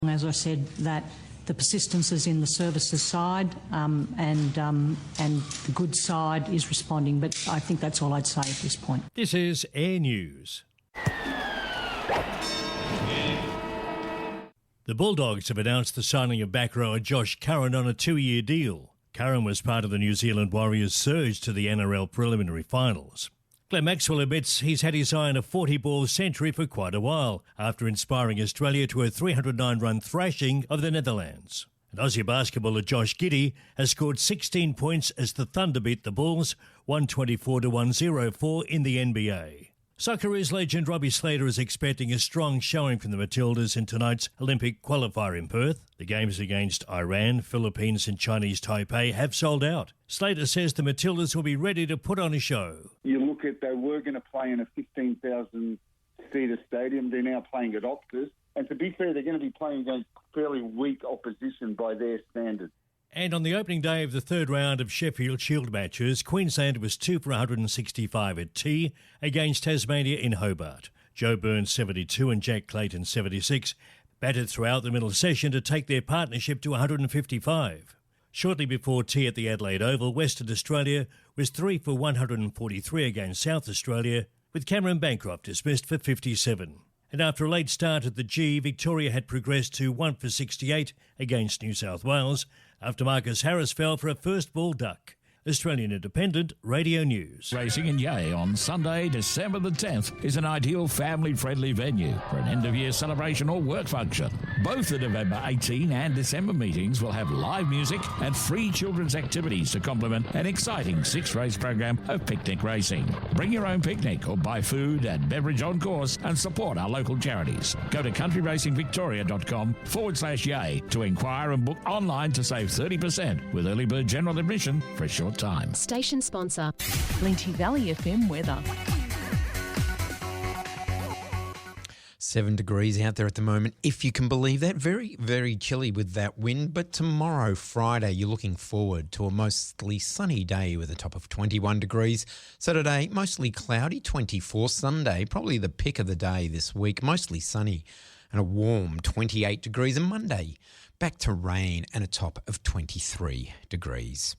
As I said, that the persistence is in the services side and the goods side is responding. But I think that's all I'd say at this point. This is Air News. The Bulldogs have announced the signing of back rower Josh Curran on a 2-year deal. Curran was part of the New Zealand Warriors' surge to the NRL preliminary finals. Glenn Maxwell admits he's had his eye on a 40-ball century for quite a while, after inspiring Australia to a 309-run thrashing of the Netherlands. And Aussie basketballer Josh Giddey has scored 16 points as the Thunder beat the Bulls 124-104 in the NBA. Socceroos legend Robbie Slater is expecting a strong showing from the Matildas in tonight's Olympic qualifier in Perth. The games against Iran, Philippines and Chinese Taipei have sold out. Slater says the Matildas will be ready to put on a show. You look at, they were going to play in a 15,000-seater stadium. They're now playing at Optus. And to be fair, they're going to be playing against fairly weak opposition by their standards. And on the opening day of the third round of Sheffield Shield matches, Queensland was 2 for 165 at tea against Tasmania in Hobart. Joe Burns 72 and Jack Clayton 76 batted throughout the middle session to take their partnership to 155. Shortly before tea at the Adelaide Oval, Western Australia was 3 for 143 against South Australia, with Cameron Bancroft dismissed for 57. And after a late start at the G, Victoria had progressed to 1 for 68 against New South Wales after Marcus Harris fell for a first ball duck. Australian Independent Radio News. Racing in Yea on Sunday, December the 10th is an ideal family-friendly venue for an end-of-year celebration or work function. Both the November 18 and December meetings will have live music and free children's activities to complement an exciting 6-race program of picnic racing. Bring your own picnic or buy food and beverage on course and support our local charities. Go to countryracingvictoria.com/Yea to inquire and book online to save 30% with early bird general admission for a short time. Station sponsor, Blenty Valley FM weather. 7 degrees out there at the moment, if you can believe that. Very, very chilly with that wind. But tomorrow, Friday, you're looking forward to a mostly sunny day with a top of 21 degrees. Saturday, mostly cloudy, 24. Sunday, probably the pick of the day this week, mostly sunny and a warm 28 degrees. And Monday, back to rain and a top of 23 degrees.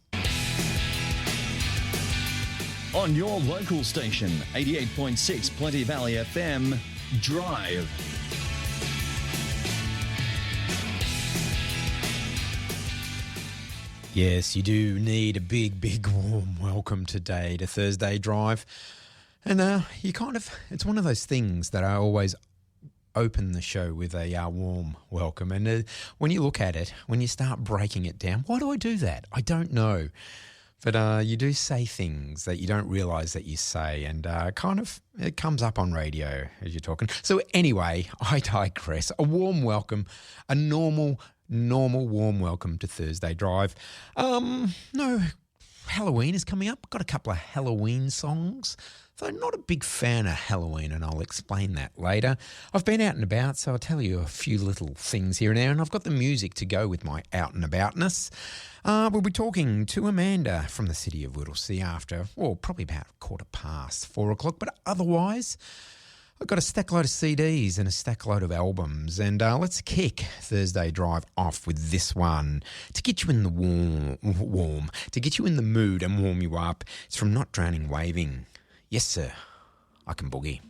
On your local station, 88.6 Plenty Valley FM, Drive. Yes, you do need a big, big warm welcome today to Thursday Drive. And it's one of those things that I always open the show with a warm welcome. And when you look at it, when you start breaking it down, why do I do that? I don't know. But you do say things that you don't realise that you say, and it comes up on radio as you're talking. So anyway, I digress. A warm welcome, a normal warm welcome to Thursday Drive. No, Halloween is coming up. Got a couple of Halloween songs. Though not a big fan of Halloween, and I'll explain that later. I've been out and about, so I'll tell you a few little things here and there, and I've got the music to go with my out and aboutness. We'll be talking to Amanda from the city of Whittlesea after, probably about 4:15, 4:00. But otherwise, I've got a stack load of CDs and a stack load of albums, and let's kick Thursday Drive off with this one to get you in the warm, to get you in the mood and warm you up. It's from Not Drowning Waving. Yes, sir, I can boogie.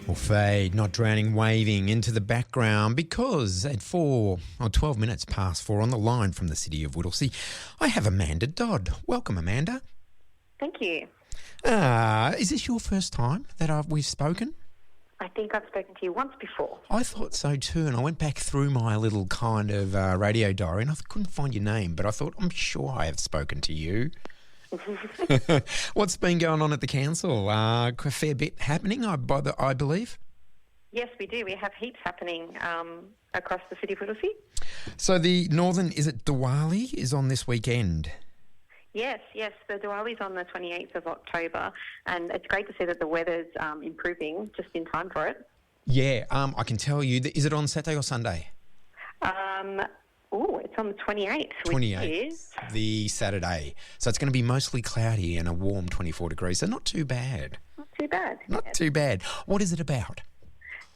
Will fade, not drowning, waving into the background because at 12 minutes past 4 on the line from the city of Whittlesea, I have Amanda Dodd. Welcome, Amanda. Thank you. Is this your first time that we've spoken? I think I've spoken to you once before. I thought so too, and I went back through my little kind of radio diary and I couldn't find your name, but I thought, I'm sure I have spoken to you. What's been going on at the council? A fair bit happening, I believe. Yes, we do. We have heaps happening across the city of Whittlesea. So the Northern, is it Diwali, is on this weekend? Yes. The Diwali's on the 28th of October, and it's great to see that the weather's improving just in time for it. Yeah, I can tell you. Is it on Saturday or Sunday? It's on the 28th. 28th, the Saturday. So it's going to be mostly cloudy and a warm 24 degrees, so not too bad. Not too bad. Not too bad. What is it about?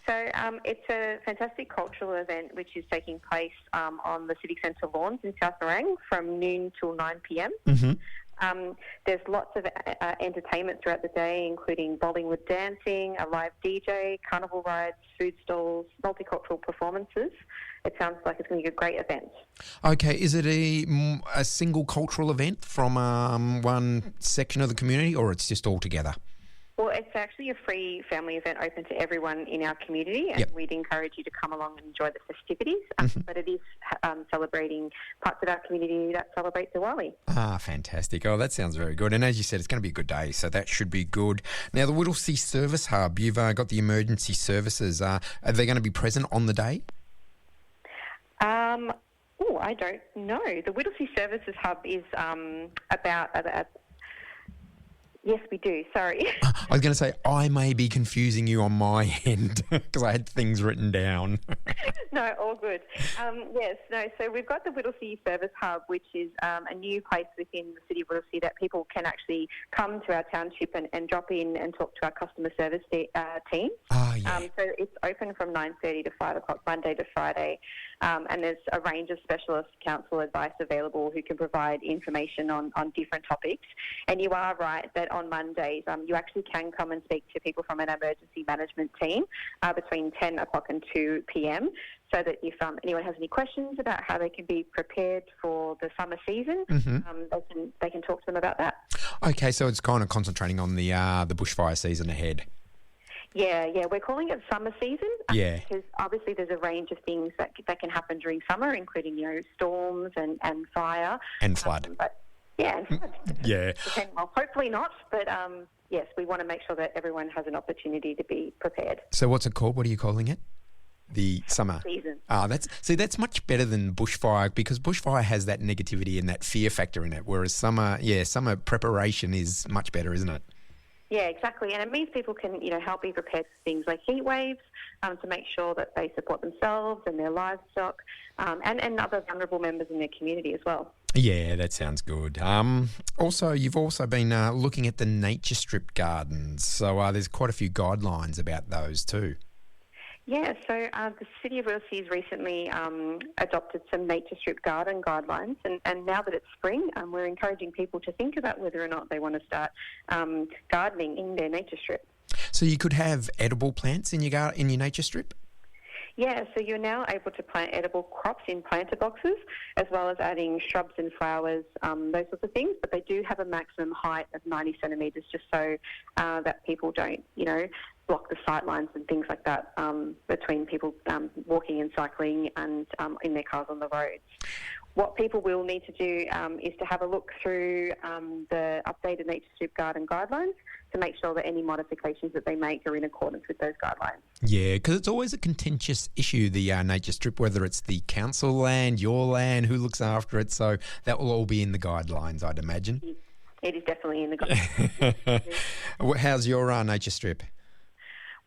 So it's a fantastic cultural event which is taking place on the Civic Centre lawns in South Morang from noon till 9 p.m. Mm-hmm. There's lots of entertainment throughout the day, including Bollywood dancing, a live DJ, carnival rides, food stalls, multicultural performances. It sounds like it's going to be a great event. Okay, is it a single cultural event from one section of the community, or it's just all together? Well, it's actually a free family event open to everyone in our community, and we'd encourage you to come along and enjoy the festivities. But it is celebrating parts of our community that celebrate Diwali. Ah, fantastic. Oh, that sounds very good. And as you said, it's going to be a good day, so that should be good. Now, the Whittlesea Service Hub, you've got the emergency services. Are they going to be present on the day? I don't know. The Whittlesea Services Hub is about... Yes, we do. Sorry. I was going to say, I may be confusing you on my end because I had things written down. No, all good. So we've got the Whittlesea Service Hub, which is a new place within the city of Whittlesea that people can actually come to our township and drop in and talk to our customer service team. Oh, yeah. So it's open from 9:30 to 5 o'clock, Monday to Friday. And there's a range of specialist council advice available who can provide information on different topics. And you are right that on Mondays, you actually can come and speak to people from an emergency management team between 10 o'clock and 2 p.m. so that if anyone has any questions about how they can be prepared for the summer season, they can talk to them about that. Okay, so it's kind of concentrating on the bushfire season ahead. Yeah, we're calling it summer season. Yeah. Because obviously there's a range of things that can happen during summer, including, storms and fire. And flood. And flood. Yeah. Well, hopefully not, but yes, we want to make sure that everyone has an opportunity to be prepared. So what's it called? What are you calling it? The summer season. That's much better than bushfire, because bushfire has that negativity and that fear factor in it, whereas summer preparation is much better, isn't it? Yeah, exactly. And it means people can, help be prepared for things like heat waves, to make sure that they support themselves and their livestock, and other vulnerable members in their community as well. Yeah, that sounds good. You've also been looking at the nature strip gardens. So there's quite a few guidelines about those too. Yeah, so the City of Whittlesea has recently adopted some nature strip garden guidelines, and now that it's spring, we're encouraging people to think about whether or not they want to start gardening in their nature strip. So you could have edible plants in your nature strip? Yeah, so you're now able to plant edible crops in planter boxes, as well as adding shrubs and flowers, those sorts of things. But they do have a maximum height of 90 centimetres, just so that people don't, block the sight lines and things like that between people walking and cycling and in their cars on the roads. What people will need to do is to have a look through the updated nature strip garden guidelines to make sure that any modifications that they make are in accordance with those guidelines. Yeah, because it's always a contentious issue, the nature strip, whether it's the council land, your land, who looks after it. So that will all be in the guidelines, I'd imagine. It is definitely in the guidelines. How's your nature strip?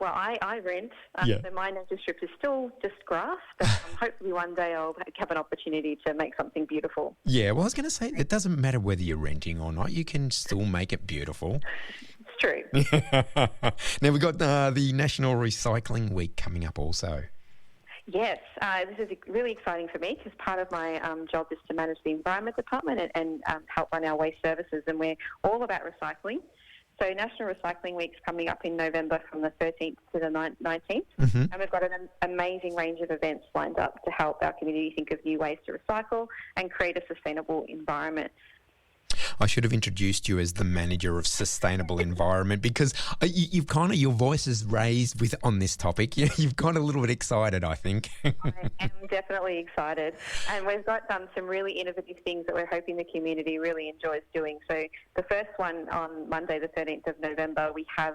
Well, I rent, so my nature strip is still just grass, but hopefully one day I'll have an opportunity to make something beautiful. Yeah, well, I was going to say, it doesn't matter whether you're renting or not. You can still make it beautiful. It's true. Now, we've got the National Recycling Week coming up also. Yes, this is really exciting for me because part of my job is to manage the Environment Department and help run our waste services, and we're all about recycling. So National Recycling Week's coming up in November from the 13th to the 19th. And we've got an amazing range of events lined up to help our community think of new ways to recycle and create a sustainable environment. I should have introduced you as the manager of sustainable environment because you've kind of, your voice is raised on this topic. You've got a little bit excited, I think. I am definitely excited. And we've got some really innovative things that we're hoping the community really enjoys doing. So the first one on Monday, the 13th of November, we have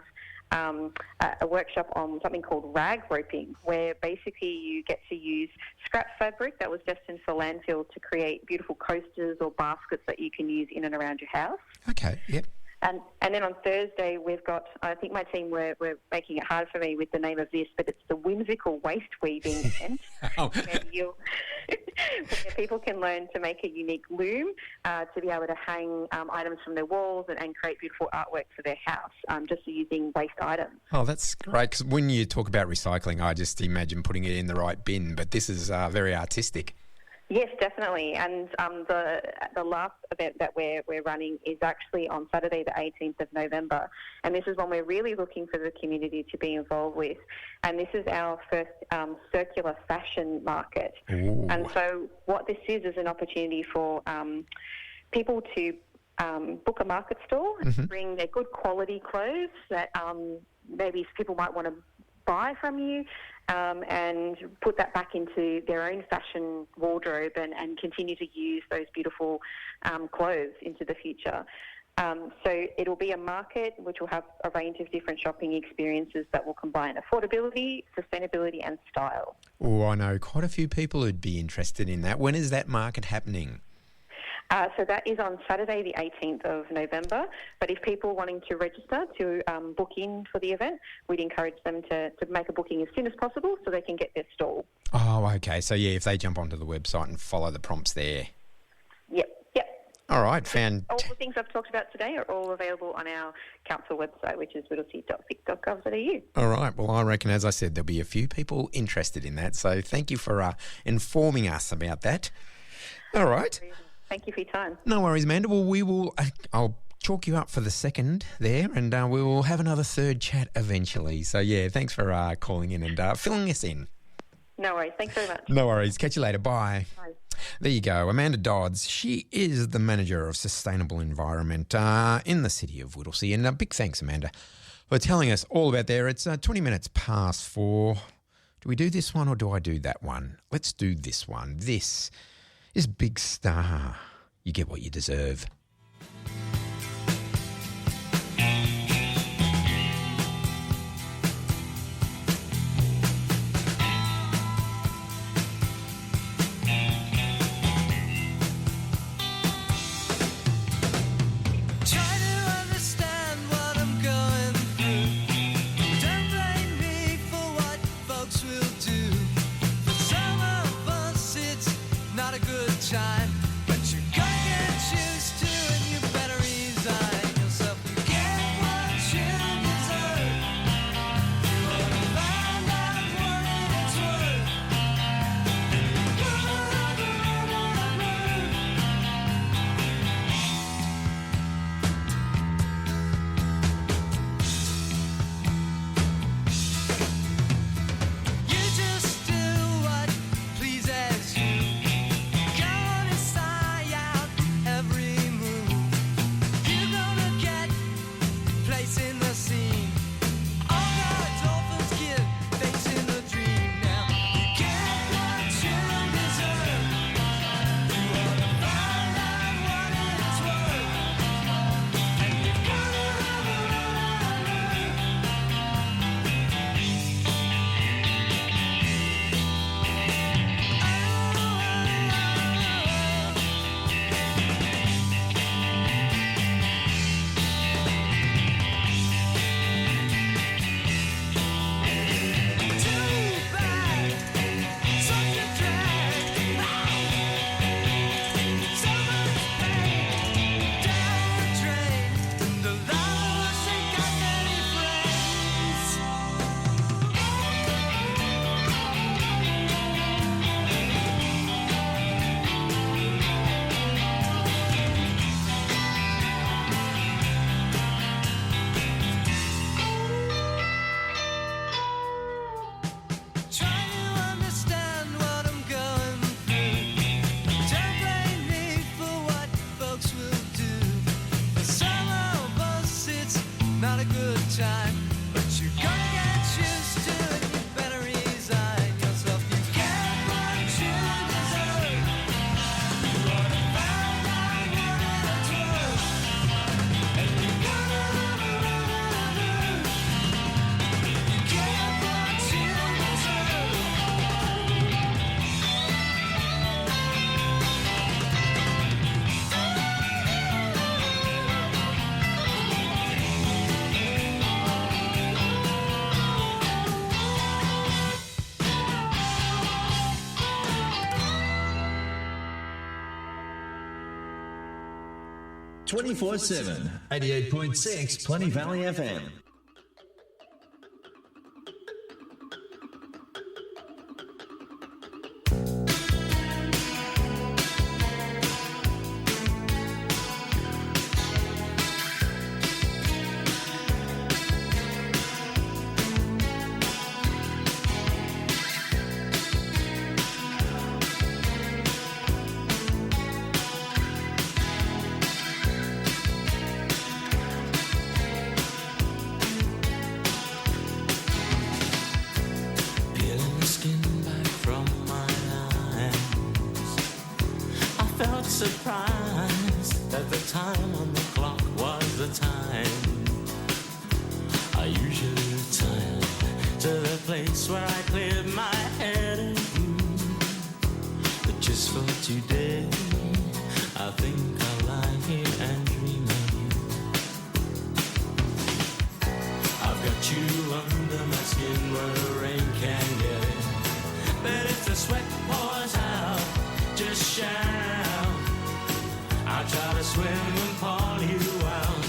a workshop on something called rag roping, where basically you get to use scrap fabric that was destined for landfill to create beautiful coasters or baskets that you can use in and around your house. Okay, yep. And then on Thursday, we've got, I think my team, we're making it hard for me with the name of this, but it's the Whimsical Waste Weaving event, where people can learn to make a unique loom to be able to hang items from their walls and create beautiful artwork for their house, just using waste items. Oh, that's great, because when you talk about recycling, I just imagine putting it in the right bin, but this is very artistic. Yes, definitely. And the last event that we're running is actually on Saturday, the 18th of November. And this is one we're really looking for the community to be involved with. And this is our first circular fashion market. Ooh. And so what this is an opportunity for people to book a market stall, bring their good quality clothes that maybe people might want to buy from you, and put that back into their own fashion wardrobe and continue to use those beautiful clothes into the future. So it'll be a market which will have a range of different shopping experiences that will combine affordability, sustainability and style. Oh, I know quite a few people who'd be interested in that. When is that market happening? So that is on Saturday, the 18th of November. But if people wanting to register to book in for the event, we'd encourage them to make a booking as soon as possible so they can get their stall. Oh, okay. So, yeah, if they jump onto the website and follow the prompts there. Yep. All right, All the things I've talked about today are all available on our council website, which is whittlesea.vic.gov.au. All right. Well, I reckon, as I said, there'll be a few people interested in that. So thank you for informing us about that. All right. Thank you for your time. No worries, Amanda. Well, I'll chalk you up for the second there, and we will have another third chat eventually. So, yeah, thanks for calling in and filling us in. No worries. Thanks very much. No worries. Catch you later. Bye. Bye. There you go. Amanda Dodds. She is the Manager of Sustainable Environment in the city of Whittlesea. And big thanks, Amanda, for telling us all about there. It's 20 minutes past 4. Do we do this one or do I do that one? Let's do this one. This is Big Star. You get what you deserve. Not a good time, but you're gonna get used to, and you better 24/7. 88.6 Plenty Valley FM. Surprised that the time on the clock was the time I usually retire to the place where I cleared my head of you. But just for today, I think I'll lie here and dream of you. I've got you under my skin where the rain can't get in. But if the sweat pours out, just shout. I'll try to swim and pull you out.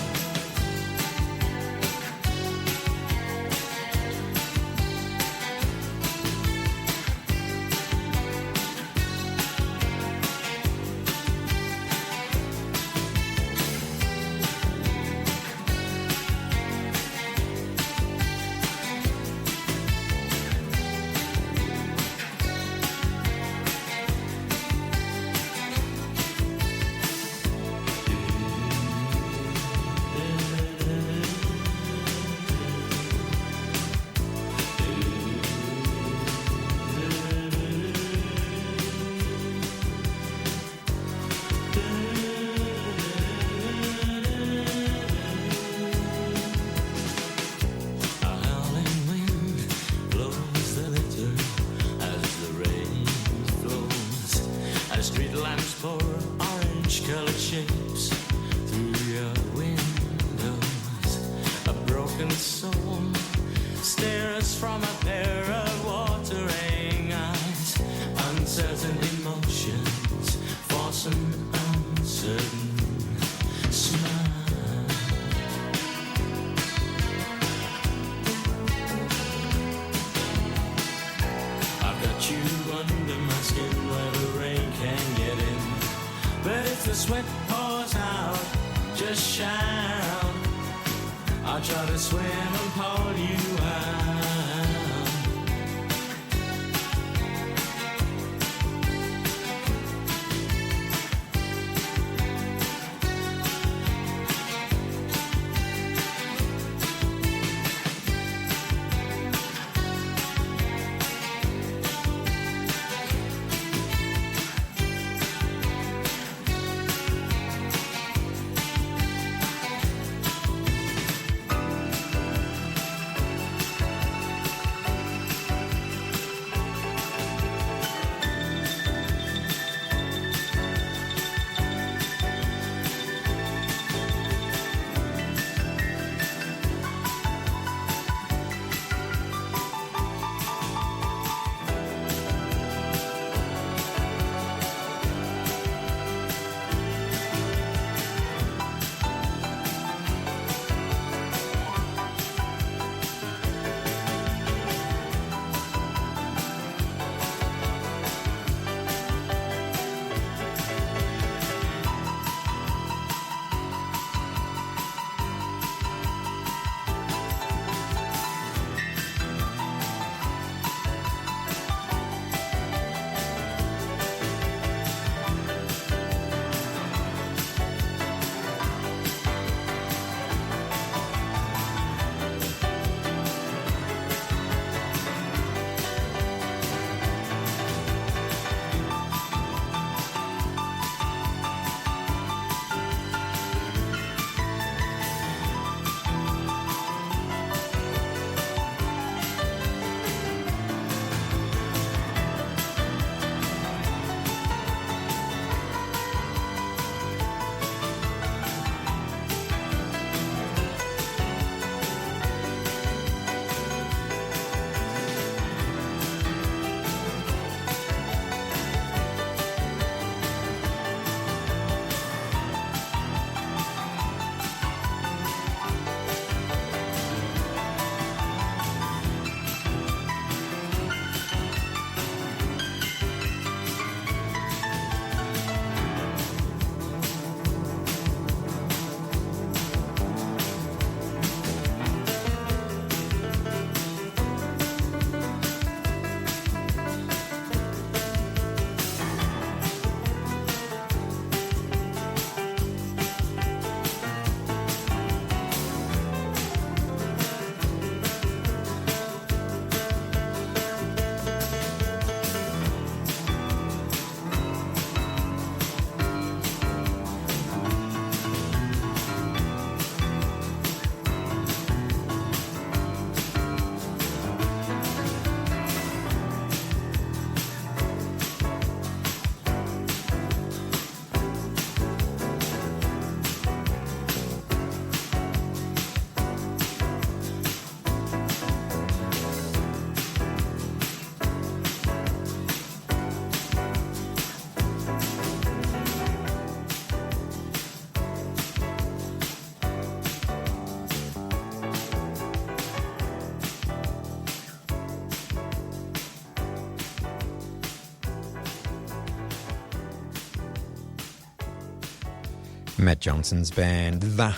Matt Johnson's band, The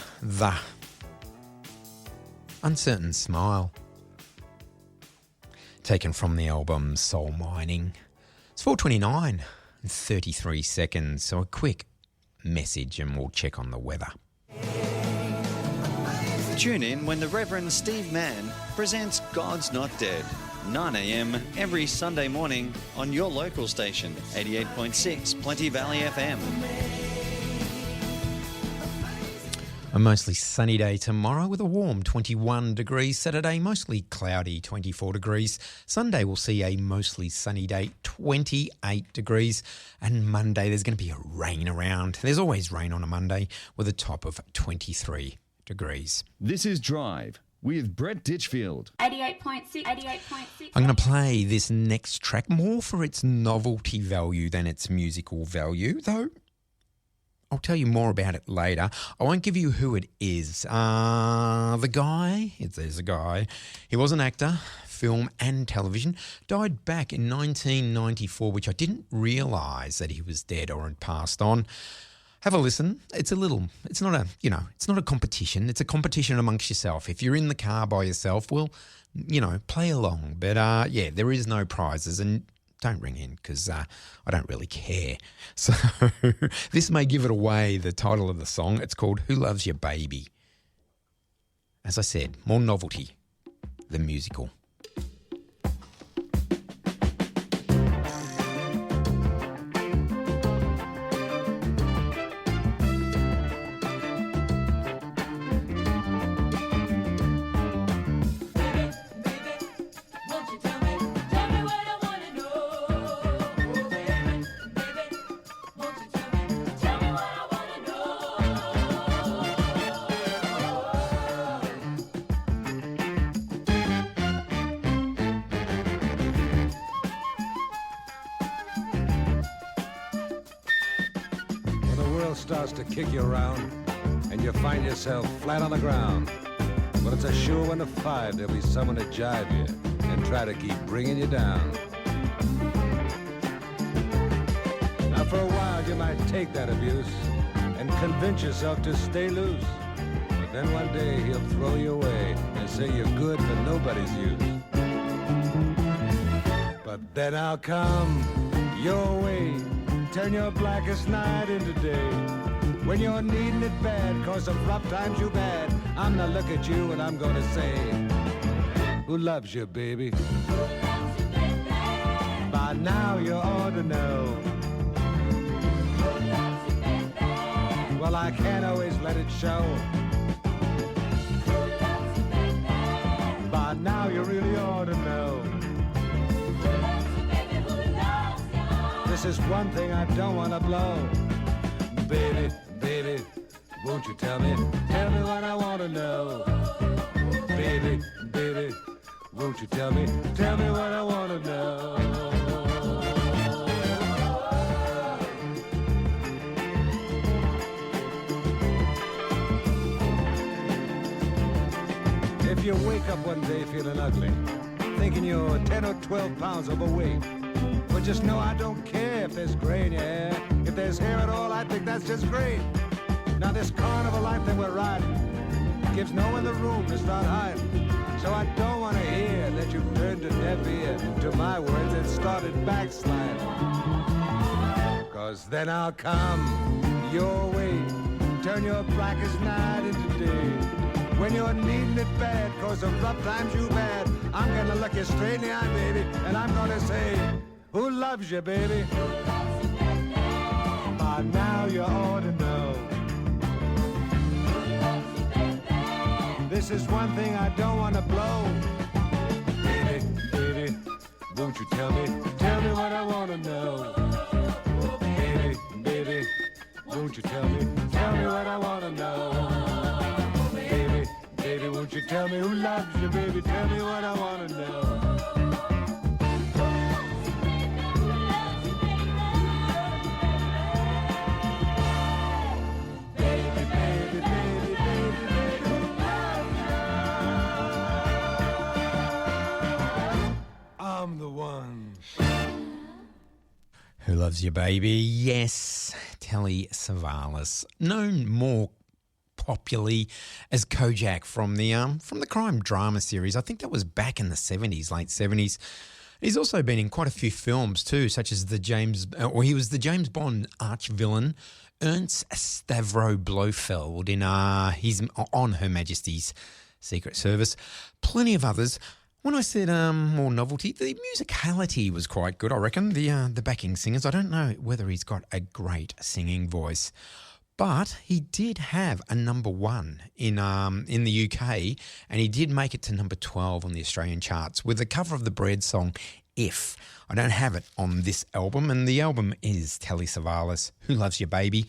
Uncertain Smile. Taken from the album Soul Mining. It's 4:29 and 33 seconds, so a quick message and we'll check on the weather. Tune in when the Reverend Steve Mann presents God's Not Dead, 9 a.m. every Sunday morning on your local station, 88.6 Plenty Valley FM. A mostly sunny day tomorrow with a warm 21 degrees. Saturday, mostly cloudy, 24 degrees. Sunday, we'll see a mostly sunny day, 28 degrees. And Monday, there's going to be a rain around. There's always rain on a Monday with a top of 23 degrees. This is Drive with Brett Ditchfield. 88.6. I'm going to play this next track more for its novelty value than its musical value, though I'll tell you more about it later. I won't give you who it is. The guy, there's a guy, he was an actor, film and television, died back in 1994, which I didn't realise that he was dead or had passed on. Have a listen. It's not a competition. It's a competition amongst yourself. If you're in the car by yourself, well, play along. But yeah, there is no prizes, and don't ring in because I don't really care. So this may give it away, the title of the song. It's called Who Loves Your Baby? As I said, more novelty than musical. Starts to kick you around and you find yourself flat on the ground. Well, it's a sure one to five there'll be someone to jive you and try to keep bringing you down. Now for a while you might take that abuse and convince yourself to stay loose, but then one day he'll throw you away and say you're good for nobody's use. But then I'll come your way, turn your blackest night into day. When you're needing it bad, cause of rough times you've had, I'm gonna look at you and I'm gonna say, who loves you, baby? Who loves you, baby? By now you ought to know. Who loves you, baby? Well, I can't always let it show. Who loves you, baby? By now you really ought to know. Who loves you, baby? Who loves you? This is one thing I don't wanna blow. Baby, baby, won't you tell me what I want to know. Baby, baby, won't you tell me what I want to know. If you wake up one day feeling ugly, thinking you're 10 or 12 pounds overweight, well, just know I don't care if there's gray in your hair. If there's hair at all, I think that's just great. Now this carnival life that we're riding gives no one the room to start hiding. So I don't want to hear that you've turned a deaf ear to my words and started backsliding. Cause then I'll come your way, turn your blackest night into day. When you're needing it bad cause of rough times you've had, I'm gonna look you straight in the eye, baby, and I'm gonna say, who loves you, baby? Who loves you, baby? By now you ought to know. Who loves you, baby? This is one thing I don't want to blow. Baby, baby, won't you tell me what I want to know. Baby, baby, won't you tell me what I want to know. Baby, baby, won't you tell me who loves you, baby, tell me what I want to know. Who Loves Your Baby? Yes, Telly Savalas, known more popularly as Kojak from the crime drama series. I think that was back in the 70s, late 70s. He's also been in quite a few films too, such as he was the James Bond arch villain Ernst Stavro Blofeld in he's on Her Majesty's Secret Service. Plenty of others. When I said more novelty, the musicality was quite good, I reckon. The backing singers, I don't know whether he's got a great singing voice, but he did have a number one in the UK, and he did make it to number 12 on the Australian charts with the cover of the Bread song, If. I don't have it on this album, and the album is Telly Savalas, Who Loves Your Baby.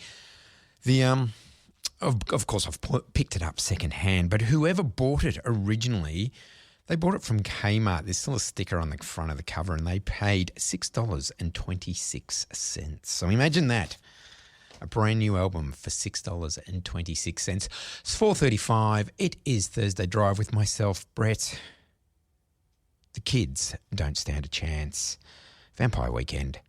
Of course, I've picked it up secondhand, but whoever bought it originally, they bought it from Kmart. There's still a sticker on the front of the cover, and they paid $6.26. So imagine that. A brand new album for $6.26. It's 4:35. It is Thursday Drive with myself, Brett. The kids don't stand a chance. Vampire Weekend.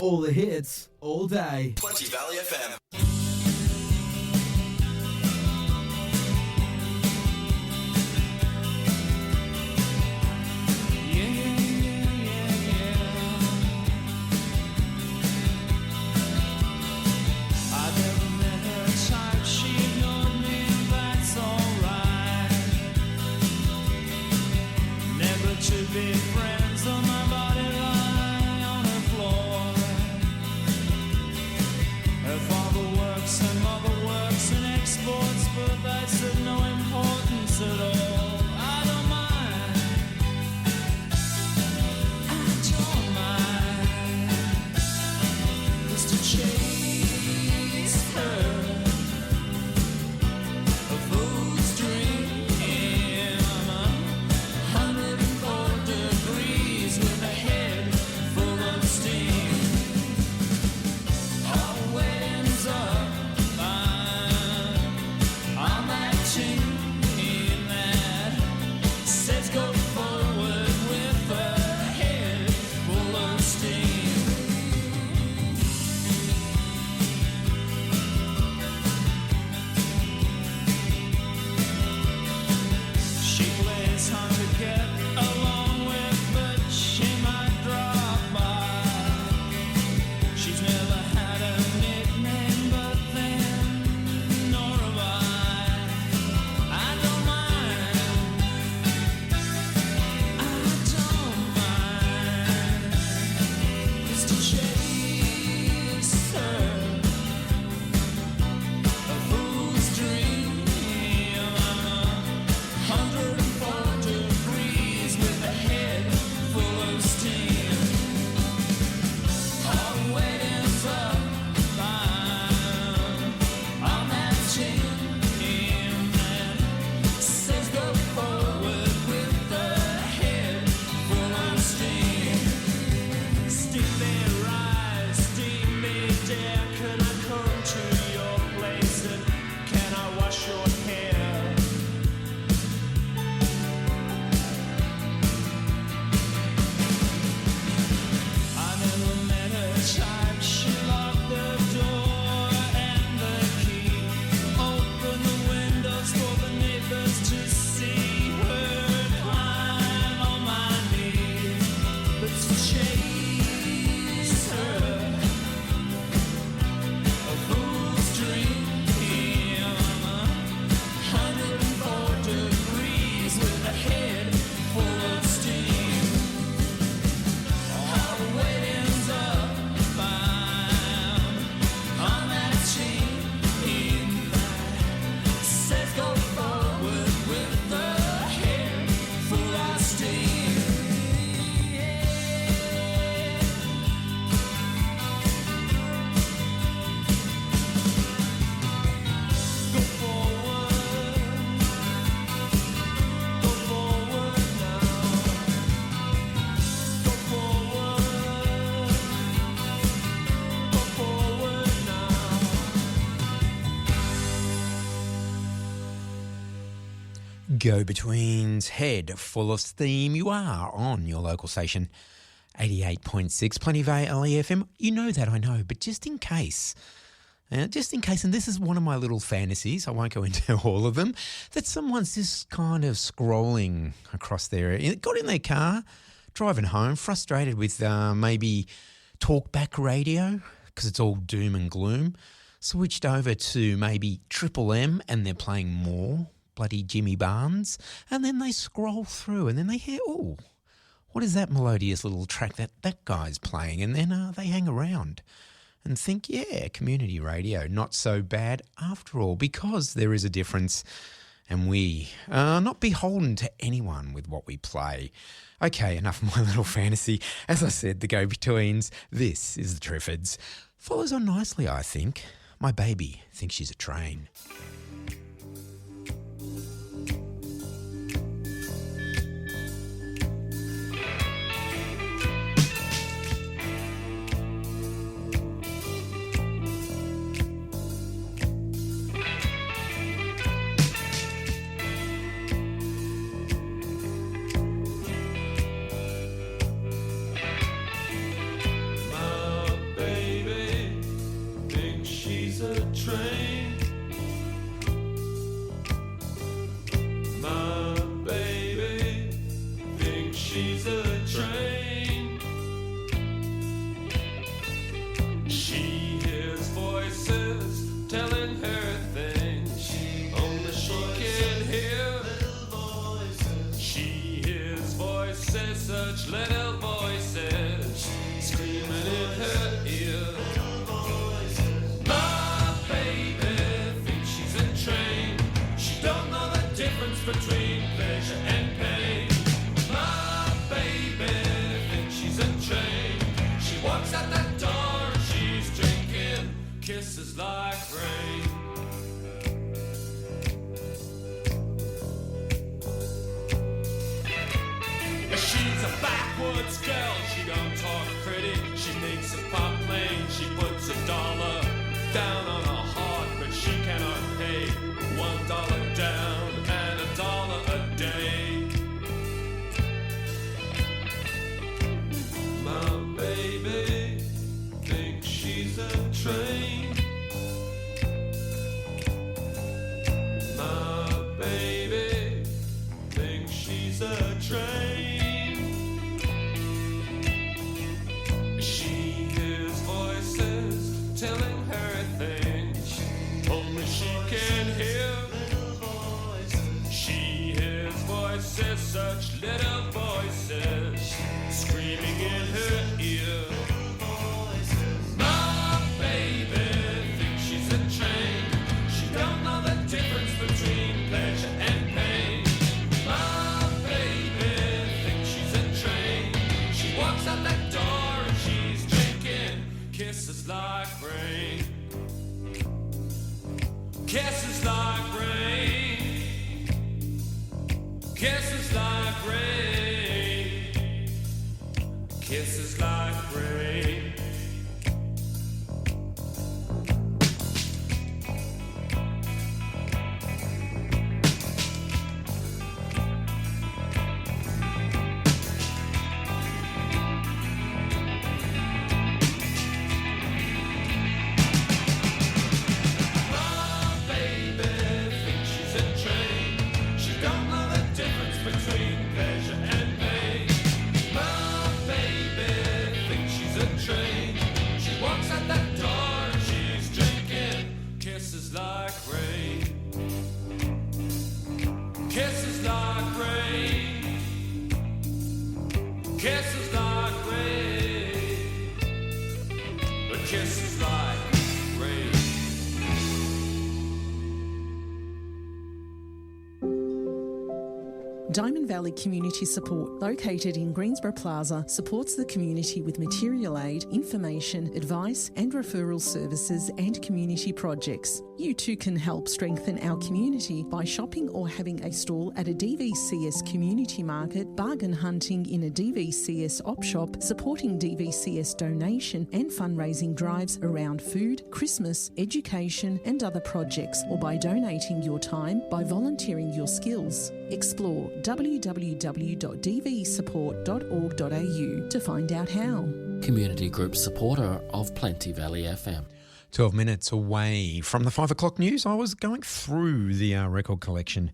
All the hits, all day. Plenty Valley FM. To be friends on my body lie on the floor. Her father works and mother works and exports, but that's of no importance at all. I don't mind. I don't mind. Just to chase her. A fool's dream. With a head full of steam, our wedding's up on that chain that says go forward with a head full of steam. She plays hard to get along with, but she might drop by. She's never had a nickname, but then nor have I don't mind. I don't mind. Just to chase her. A fool's dream. 104 degrees with a head full of steam. Our wedding's up on that chain that says go forward with a head full of steam. Steam may rise, steam may dare. Can I come to your place and can I wash your hair? I never met her type. She locked the door and the key. Open the windows for the neighbors to see her climb on my knee. But to chase her, a fool's dream. 104 degrees with a head full of steam. Our wedding's up on that chain that says go forward with a head full of steam. Go forward now. Go forward now. Go-Betweens, head full of steam. You are on your local station, 88.6, Plenty Valley FM. You know that, I know, but just in case, and this is one of my little fantasies, I won't go into all of them, that someone's just kind of scrolling across there, got in their car, driving home, frustrated with maybe talkback radio, because it's all doom and gloom, switched over to maybe Triple M and they're playing more bloody Jimmy Barnes, and then they scroll through and then they hear, oh, what is that melodious little track that guy's playing? And then they hang around and think, yeah, community radio, not so bad after all, because there is a difference and we are not beholden to anyone with what we play. Okay, enough of my little fantasy. As I said, the Go-Betweens, this is the Triffids. Follows on nicely, I think. My baby thinks she's a train. train. My baby thinks she's a train. She hears voices telling her things only she can hear. She hears voices, such little voices, screaming in her ear. My baby thinks she's a train. She don't know the difference between pleasure and pain. My baby thinks she's a train. She walks out that door, she's drinking kisses like rain. She's a backwoods girl, she don't talk pretty. She thinks of pop plane, she puts $1 down on her heart, but she cannot pay $1 down and $1 a day. My baby thinks she's a train. My baby thinks she's a train. She hears voices telling her things only she can hear. She hears voices, such little voices, screaming in her ear. My baby thinks she's a train. She don't know the difference between pleasure and pain. My baby thinks she's a train. She walks out that door and she's drinking kisses like rain. Kisses like rain. Kisses like rain. Kisses like rain. Kisses like rain, but kisses like rain. Diamond Valley Community Support, located in Greensboro Plaza, supports the community with material aid, information, advice and referral services and community projects. You too can help strengthen our community by shopping or having a stall at a DVCS community market, bargain hunting in a DVCS op shop, supporting DVCS donation and fundraising drives around food, Christmas, education and other projects, or by donating your time by volunteering your skills. Explore www.dvsupport.org.au to find out how. Community group supporter of Plenty Valley FM. 12 minutes away from the 5 o'clock news. I was going through the record collection.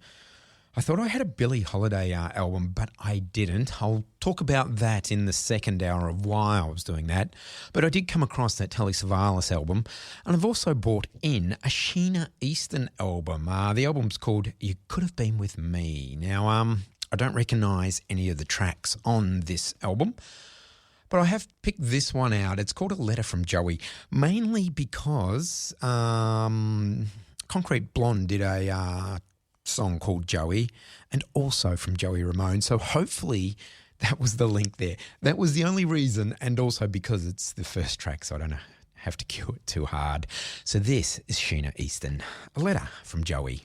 I thought I had a Billie Holiday album, but I didn't. I'll talk about that in the second hour of why I was doing that. But I did come across that Telly Savalas album, and I've also bought in a Sheena Easton album. The album's called You Could Have Been With Me. Now, I don't recognise any of the tracks on this album, but I have picked this one out. It's called A Letter from Joey, mainly because Concrete Blonde did a song called Joey, and also from Joey Ramone. So hopefully that was the link there. That was the only reason, and also because it's the first track, so I don't have to cue it too hard. So this is Sheena Easton, A Letter from Joey.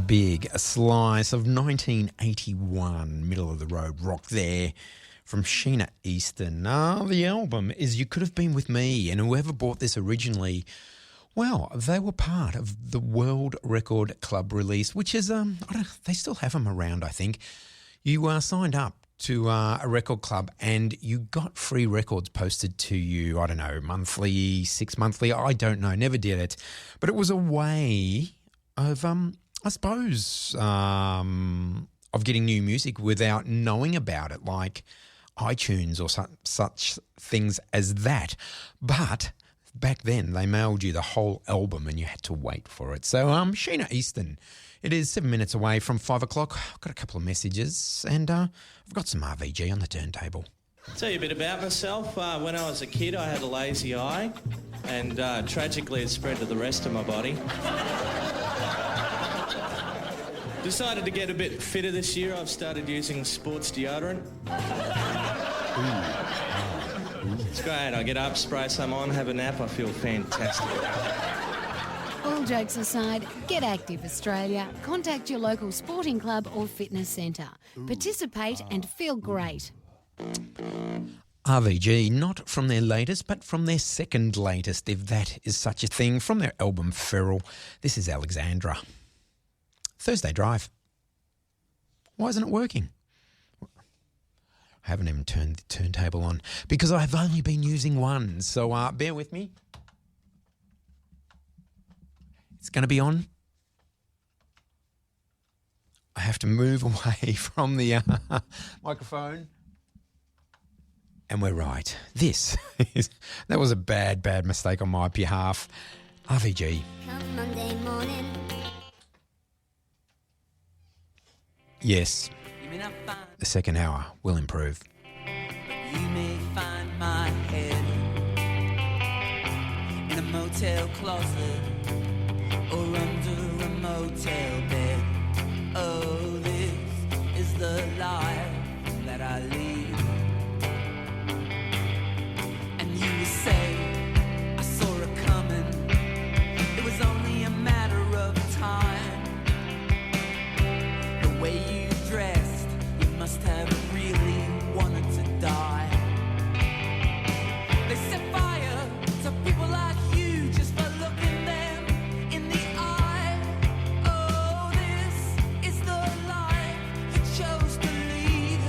big slice of 1981 middle of the road rock there from Sheena Easton. The album is You Could Have Been With Me, and whoever bought this originally, well, they were part of the World Record Club release, which is, they still have them around, I think. You signed up to a record club and you got free records posted to you, I don't know, monthly, 6 monthly, I don't know, never did it. But it was a way of, I suppose, of getting new music without knowing about it, like iTunes or such things as that. But back then, they mailed you the whole album and you had to wait for it. So, Sheena Easton, it is 7 minutes away from 5 o'clock. I've got a couple of messages and I've got some RVG on the turntable. Tell you a bit about myself. When I was a kid, I had a lazy eye and tragically it spread to the rest of my body. Decided to get a bit fitter this year. I've started using sports deodorant. It's great. I get up, spray some on, have a nap. I feel fantastic. All jokes aside, get active, Australia. Contact your local sporting club or fitness centre. Participate and feel great. RVG, not from their latest, but from their second latest, if that is such a thing, from their album Feral. This is Alexandra. Thursday Drive. Why isn't it working? I haven't even turned the turntable on because I've only been using one. So bear with me. It's going to be on. I have to move away from the microphone. And we're right. That was a bad mistake on my behalf. RVG. Come Monday morning. Yes, the second hour will improve. You may find my head in a motel closet or under a motel bed. Oh, this is the life that I lead. And you say, I saw it coming. It was only a matter of time. The way you dressed, you must have really wanted to die. They set fire to people like you just for looking them in the eye. Oh, this is the life you chose to lead.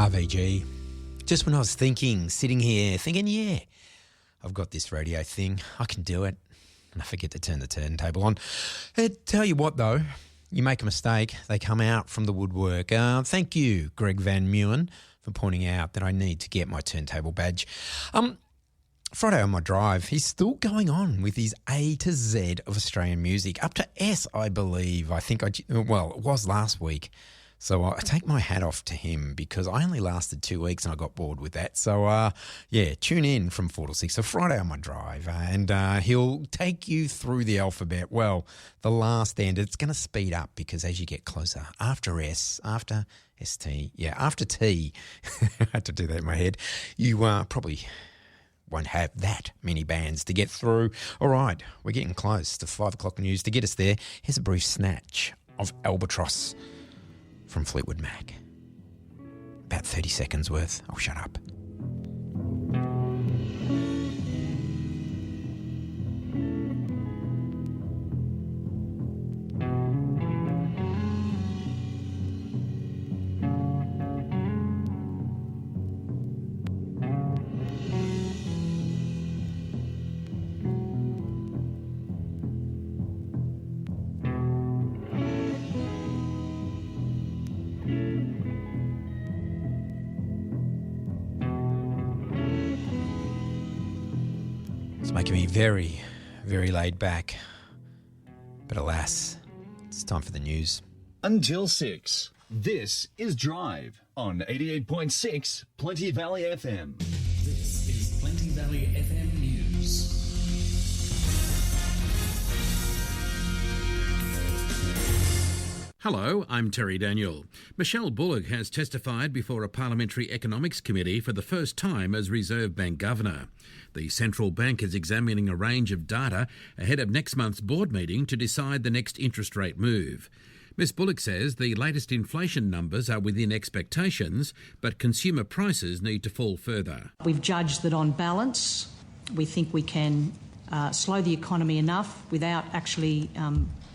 RVG. Just when I was sitting here thinking, yeah, I've got this radio thing, I can do it. And I forget to turn the turntable on. Tell you what, though, you make a mistake, they come out from the woodwork. Thank you, Greg Van Mewen, for pointing out that I need to get my turntable badge. Friday on my drive, he's still going on with his A to Z of Australian music, up to S, I believe. It was last week. So I take my hat off to him because I only lasted 2 weeks and I got bored with that. So, tune in from 4 to 6. So Friday on my drive and he'll take you through the alphabet. Well, the last end, it's going to speed up because as you get closer, after S, after ST, after T, I had to do that in my head, you probably won't have that many bands to get through. All right, we're getting close to 5 o'clock news. To get us there, here's a brief snatch of Albatross from Fleetwood Mac. About 30 seconds worth. I'll shut up. Making me very, very laid back. But alas, it's time for the news. Until 6, this is Drive on 88.6 Plenty Valley FM. This is Plenty Valley FM News. Hello, I'm Terry Daniel. Michelle Bullock has testified before a Parliamentary Economics Committee for the first time as Reserve Bank Governor. The central bank is examining a range of data ahead of next month's board meeting to decide the next interest rate move. Ms Bullock says the latest inflation numbers are within expectations, but consumer prices need to fall further. We've judged that on balance, we think we can slow the economy enough without actually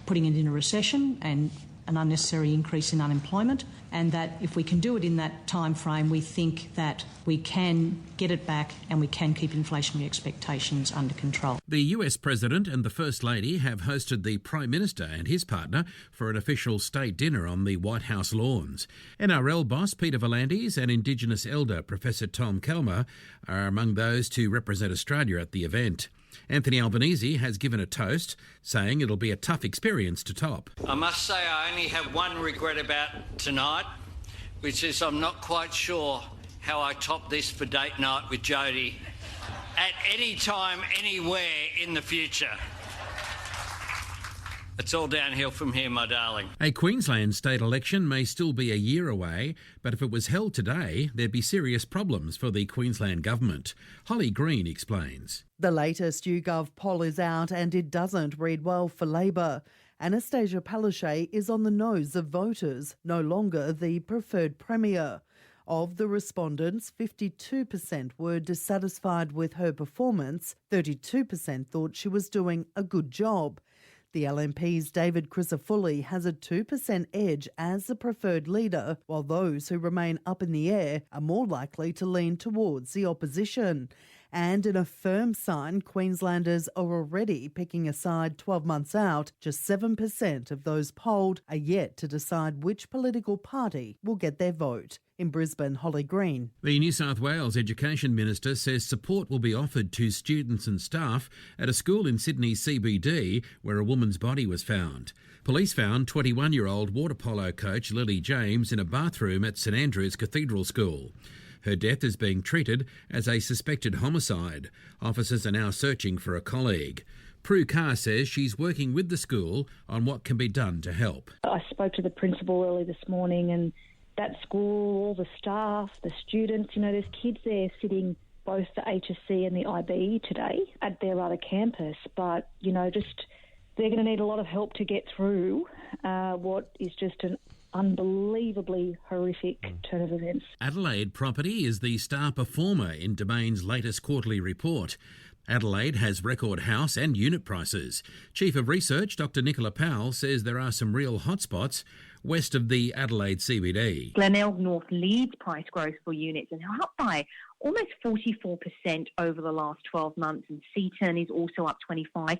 putting it in a recession and an unnecessary increase in unemployment, and that if we can do it in that time frame, we think that we can get it back and we can keep inflationary expectations under control. The US President and the First Lady have hosted the Prime Minister and his partner for an official state dinner on the White House lawns. NRL boss Peter V'landys and Indigenous elder Professor Tom Kelmer are among those to represent Australia at the event. Anthony Albanese has given a toast, saying it'll be a tough experience to top. I must say I only have one regret about tonight, which is I'm not quite sure how I top this for date night with Jodie at any time, anywhere in the future. It's all downhill from here, my darling. A Queensland state election may still be a year away, but if it was held today, there'd be serious problems for the Queensland government. Holly Green explains. The latest YouGov poll is out and it doesn't read well for Labor. Anastasia Palaszczuk is on the nose of voters, no longer the preferred premier. Of the respondents, 52% were dissatisfied with her performance, 32% thought she was doing a good job. The LNP's David Crisafulli has a 2% edge as the preferred leader, while those who remain up in the air are more likely to lean towards the opposition. And in a firm sign, Queenslanders are already picking a side 12 months out. Just 7% of those polled are yet to decide which political party will get their vote. In Brisbane, Holly Green. The New South Wales Education Minister says support will be offered to students and staff at a school in Sydney's CBD where a woman's body was found. Police found 21-year-old water polo coach Lily James in a bathroom at St Andrew's Cathedral School. Her death is being treated as a suspected homicide. Officers are now searching for a colleague. Prue Carr says she's working with the school on what can be done to help. I spoke to the principal early this morning, and that school, all the staff, the students, there's kids there sitting both the HSC and the IB today at their other campus, but, they're going to need a lot of help to get through what is just an unbelievably horrific turn of events. Adelaide Property is the star performer in Domain's latest quarterly report. Adelaide has record house and unit prices. Chief of Research, Dr Nicola Powell, says there are some real hotspots west of the Adelaide CBD. Glenelg North leads price growth for units and are up by almost 44% over the last 12 months, and Seaton is also up 25%.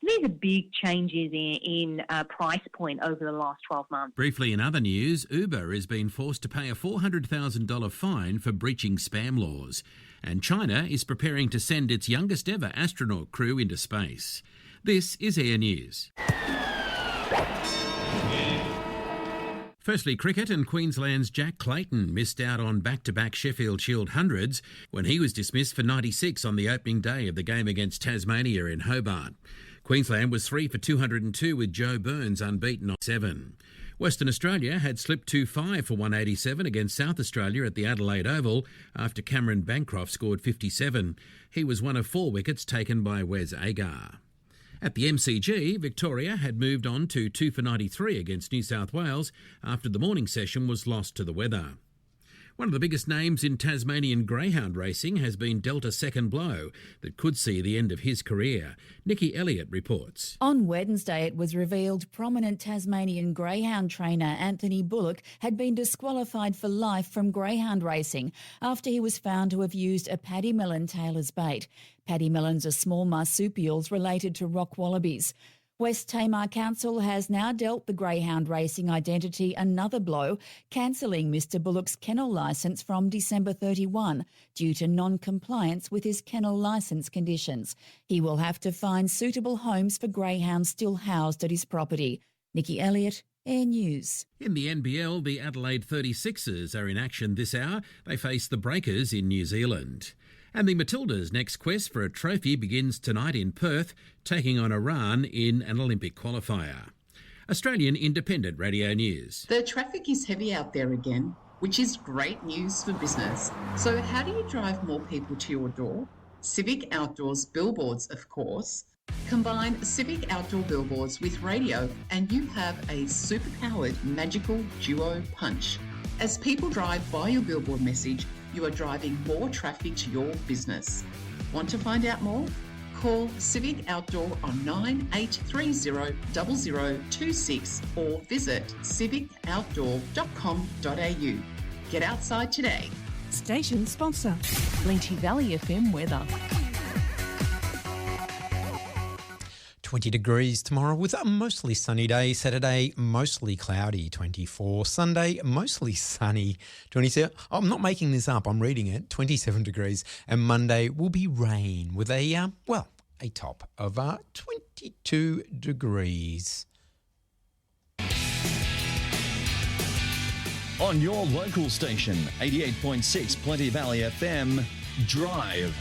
These are big changes in price point over the last 12 months. Briefly in other news, Uber has been forced to pay a $400,000 fine for breaching spam laws. And China is preparing to send its youngest ever astronaut crew into space. This is Air News. Firstly, cricket, and Queensland's Jack Clayton missed out on back-to-back Sheffield Shield hundreds when he was dismissed for 96 on the opening day of the game against Tasmania in Hobart. Queensland was 3 for 202 with Joe Burns unbeaten on 7. Western Australia had slipped to 5 for 187 against South Australia at the Adelaide Oval after Cameron Bancroft scored 57. He was one of 4 wickets taken by Wes Agar. At the MCG, Victoria had moved on to 2 for 93 against New South Wales after the morning session was lost to the weather. One of the biggest names in Tasmanian greyhound racing has been dealt a second blow that could see the end of his career. Nikki Elliott reports. On Wednesday, it was revealed prominent Tasmanian greyhound trainer Anthony Bullock had been disqualified for life from greyhound racing after he was found to have used a paddymmelon tail as bait. Paddymmelons are small marsupials related to rock wallabies. West Tamar Council has now dealt the greyhound racing identity another blow, cancelling Mr Bullock's kennel licence from December 31 due to non-compliance with his kennel licence conditions. He will have to find suitable homes for greyhounds still housed at his property. Nikki Elliott, Air News. In the NBL, the Adelaide 36ers are in action this hour. They face the Breakers in New Zealand. And the Matildas' next quest for a trophy begins tonight in Perth, taking on Iran in an Olympic qualifier. Australian Independent Radio News. The traffic is heavy out there again, which is great news for business. So how do you drive more people to your door? Civic Outdoors billboards, of course. Combine Civic Outdoor billboards with radio and you have a super-powered magical duo punch. As people drive by your billboard message, you are driving more traffic to your business. Want to find out more? Call Civic Outdoor on 9830 0026 or visit civicoutdoor.com.au. Get outside today. Station sponsor, Plenty Valley FM weather. 20 degrees tomorrow with a mostly sunny day. Saturday, mostly cloudy, 24. Sunday, mostly sunny, 27. I'm not making this up, I'm reading it, 27 degrees. And Monday will be rain with a top of 22 degrees. On your local station, 88.6 Plenty Valley FM, Drive.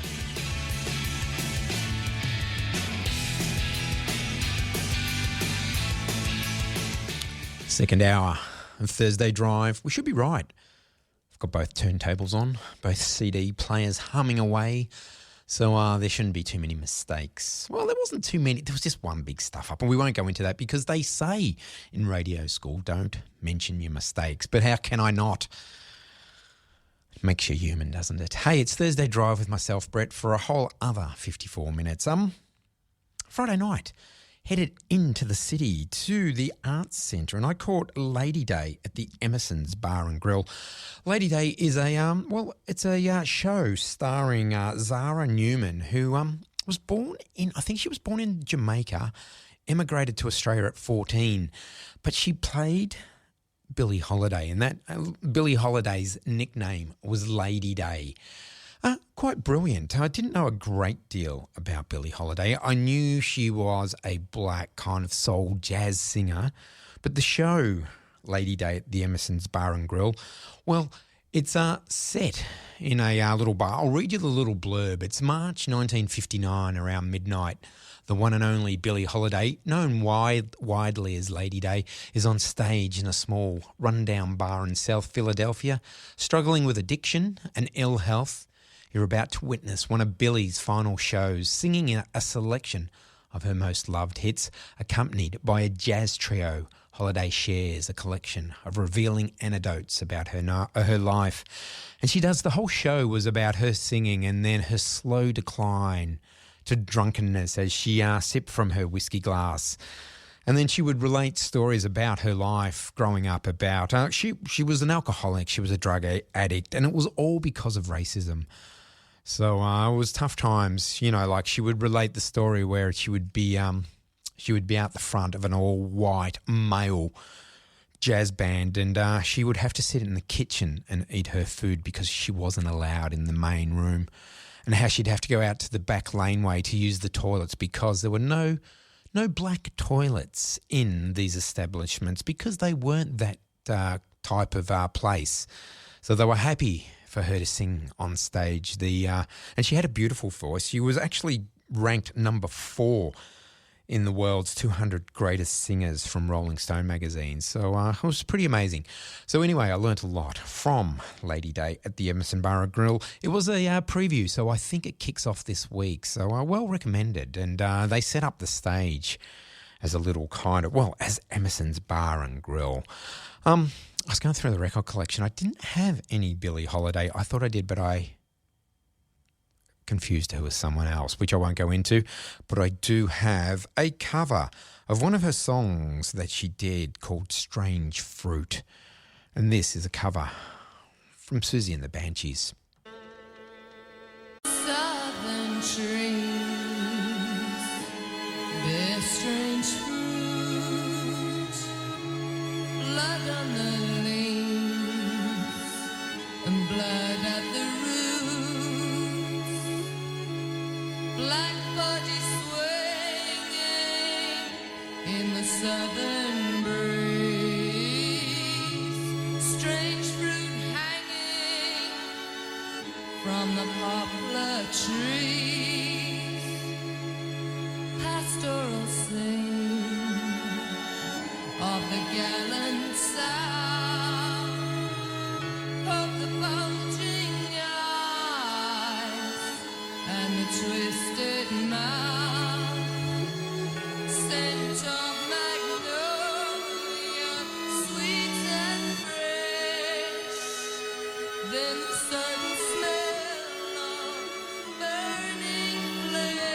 Second hour of Thursday Drive. We should be right. I've got both turntables on, both CD players humming away. So there shouldn't be too many mistakes. Well, there wasn't too many. There was just one big stuff up. And we won't go into that because they say in radio school, don't mention your mistakes. But how can I not? It makes you human, doesn't it? Hey, it's Thursday Drive with myself, Brett, for a whole other 54 minutes. Friday night. Headed into the city to the Arts Centre and I caught Lady Day at the Emerson's Bar and Grill. Lady Day is it's a show starring Zara Newman, who was born in, I think she was born in Jamaica, emigrated to Australia at 14, but she played Billie Holiday, and that Billie Holiday's nickname was Lady Day. Quite brilliant. I didn't know a great deal about Billie Holiday. I knew she was a black kind of soul jazz singer, but the show Lady Day at the Emerson's Bar and Grill, well, it's set in a little bar. I'll read you the little blurb. It's March 1959 around midnight. The one and only Billie Holiday, known widely as Lady Day, is on stage in a small rundown bar in South Philadelphia, struggling with addiction and ill health. You're about to witness one of Billie's final shows, singing a selection of her most loved hits, accompanied by a jazz trio. Holiday shares a collection of revealing anecdotes about her life. And she does, the whole show was about her singing and then her slow decline to drunkenness as she sipped from her whiskey glass. And then she would relate stories about her life growing up, about she was an alcoholic, she was a drug addict, and it was all because of racism. So it was tough times, you know, like she would relate the story where she would be out the front of an all-white male jazz band, and she would have to sit in the kitchen and eat her food because she wasn't allowed in the main room, and how she'd have to go out to the back laneway to use the toilets because there were no black toilets in these establishments because they weren't that type of place. So they were happy for her to sing on stage. And she had a beautiful voice. She was actually ranked number 4 in the world's 200 greatest singers from Rolling Stone magazine. So it was pretty amazing. So anyway, I learnt a lot from Lady Day at the Emerson Borough Grill. It was a preview, so I think it kicks off this week. So well recommended. And they set up the stage as a little kind of, well, as Emerson's Bar and Grill. I was going through the record collection. I didn't have any Billie Holiday. I thought I did, but I confused her with someone else, which I won't go into, but I do have a cover of one of her songs that she did called Strange Fruit, and this is a cover from Susie and the Banshees. Southern trees bear strange fruit, blood on the leaves and blood at the black body swinging in the southern breeze, strange fruit hanging from the poplar trees, pastoral scene of the gallant sound of the bulging eyes and the twisted mouth, scent of magnolia, sweet and fresh, then the sudden smell of burning flesh.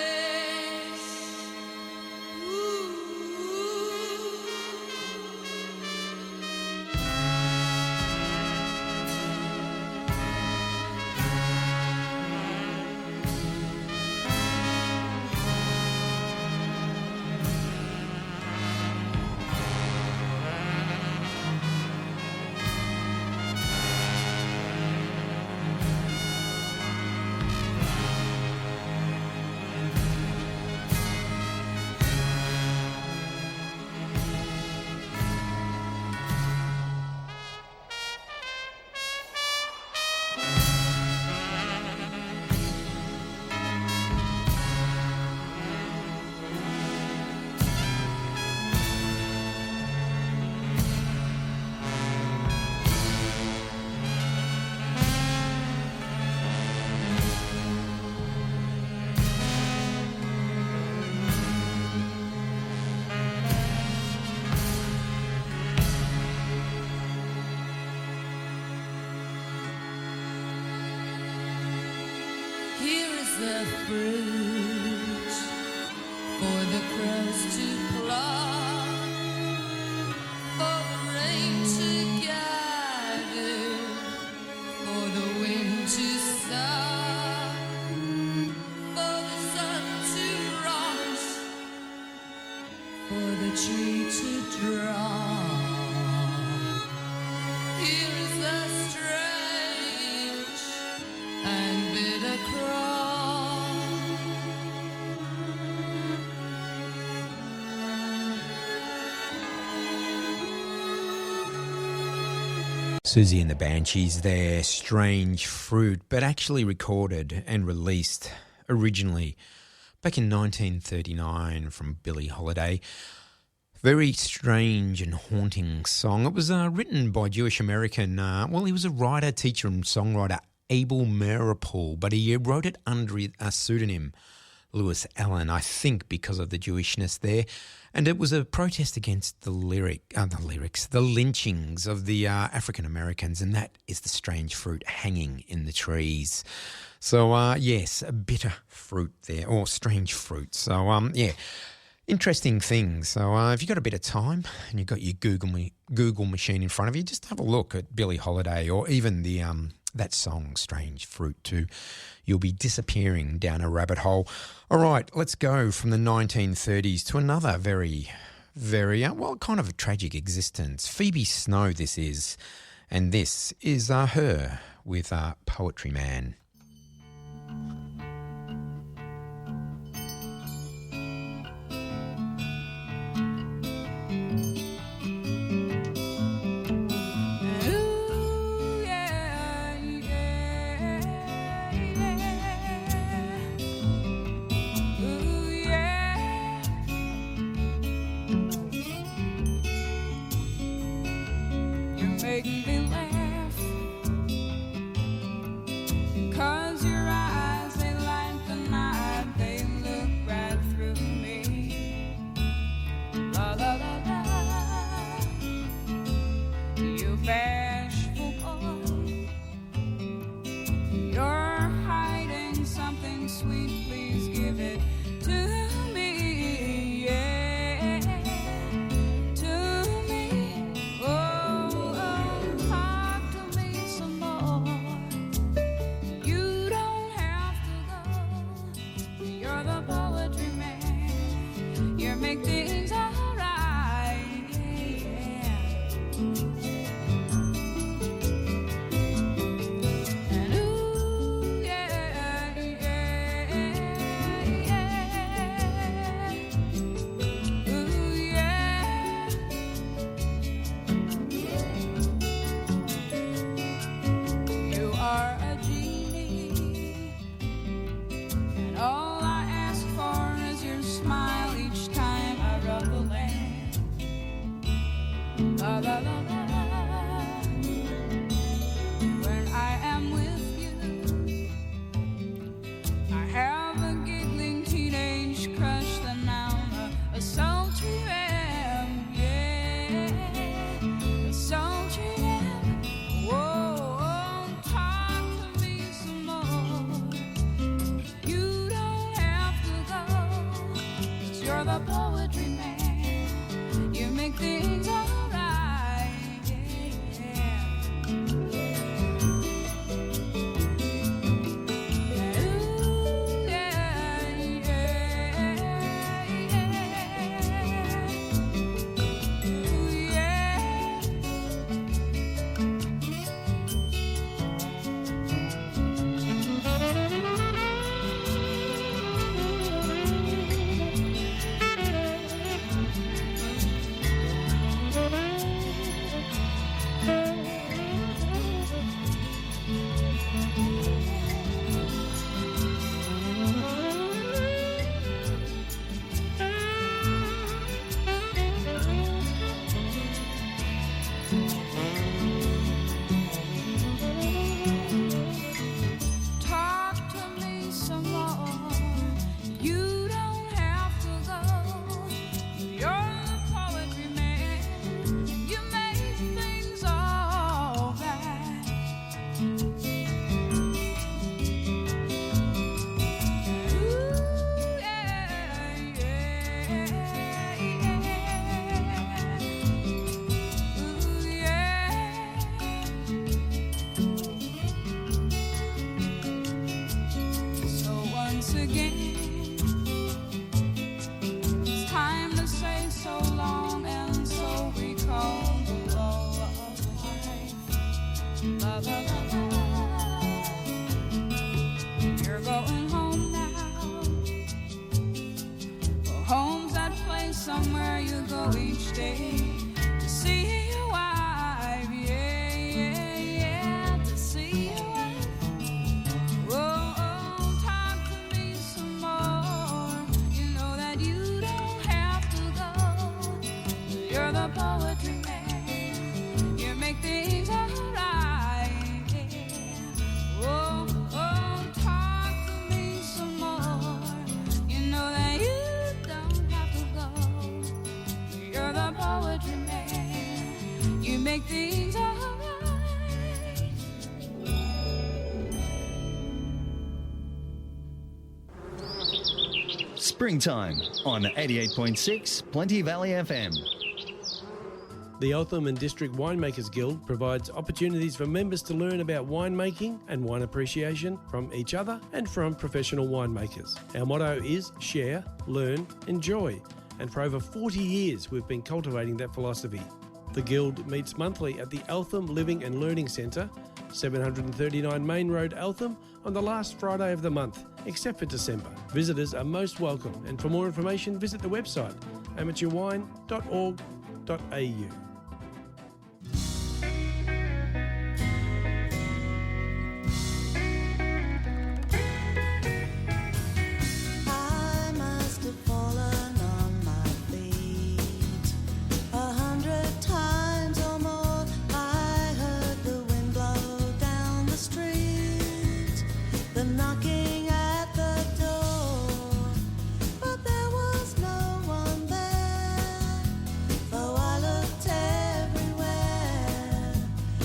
Here is the fruit for the crows to pluck, for the rain to gather, for the wind to suck, for the sun to rise, for the tree to drop. Here is the strange and bitter crop. Susie and the Banshees, their Strange Fruit, but actually recorded and released originally back in 1939 from Billie Holiday. Very strange and haunting song. It was written by Jewish-American, he was a writer, teacher and songwriter, Abel Meeropol, but he wrote it under a pseudonym, Lewis Allen, I think because of the Jewishness there. And it was a protest against the lynchings of the African Americans, and that is the strange fruit hanging in the trees. So, yes, a bitter fruit there, or strange fruit. So, yeah, interesting things. So, if you've got a bit of time and you've got your Google machine in front of you, just have a look at Billie Holiday or even the that song, Strange Fruit, too. You'll be disappearing down a rabbit hole. All right, let's go from the 1930s to another very, well, kind of a tragic existence. Phoebe Snow, this is. And this is her with Poetry Man. Make me laugh, 'cause your eyes, they light the night, they look right through me. La la la la, you bashful boy, you're hiding something sweet, please give it to me, yeah, to me, oh. Make things alright, yeah. And ooh, yeah, yeah, yeah. Ooh, yeah. You are a genie, and all I ask for is your smile each time I rub the land. La la la la. When I am with you, I have a giggling teenage crush, then I'm a sultry ram, yeah, a sultry ram. Whoa, talk to me some more. You don't have to go, 'cause you're the poetry man. You make things alright, yeah. Ooh, yeah, yeah, yeah. Ooh, yeah. Talk to me some more. You don't have to go. You're the poetry man. You make things all right. Ooh, yeah, yeah, yeah. Ooh, yeah. So once again, it's time to say so long, and so we call the law of life. La la la la. You're going home now. Well, home's that place somewhere you go each day to see your wife, yeah, yeah, yeah, to see your wife. Whoa, talk to me some more. You know that you don't have to go. You're the poetry man. You make things alright, yeah. Whoa, talk to me some more. poetry man. You make things alright. Springtime on 88.6 Plenty Valley FM. The Eltham and District Winemakers Guild provides opportunities for members to learn about winemaking and wine appreciation from each other and from professional winemakers. Our motto is share, learn, enjoy, and for over 40 years we've been cultivating that philosophy. The Guild meets monthly at the Eltham Living and Learning Centre, 739 Main Road, Eltham, on the last Friday of the month, except for December. Visitors are most welcome, and for more information visit the website amateurwine.org.au. I must have fallen on my feet 100 times or more. I heard the wind blow down the street, the knocking at the door, but there was no one there, though I looked everywhere.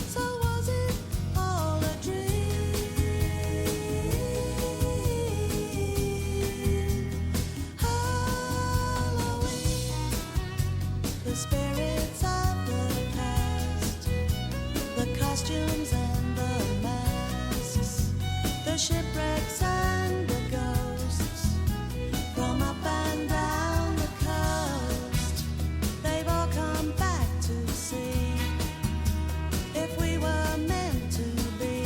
So was it all a dream? Halloween, the spirits of the past, the costumes and the masks, the shipwrecks and the ghosts, from up and down the coast, they've all come back to see if we were meant to be.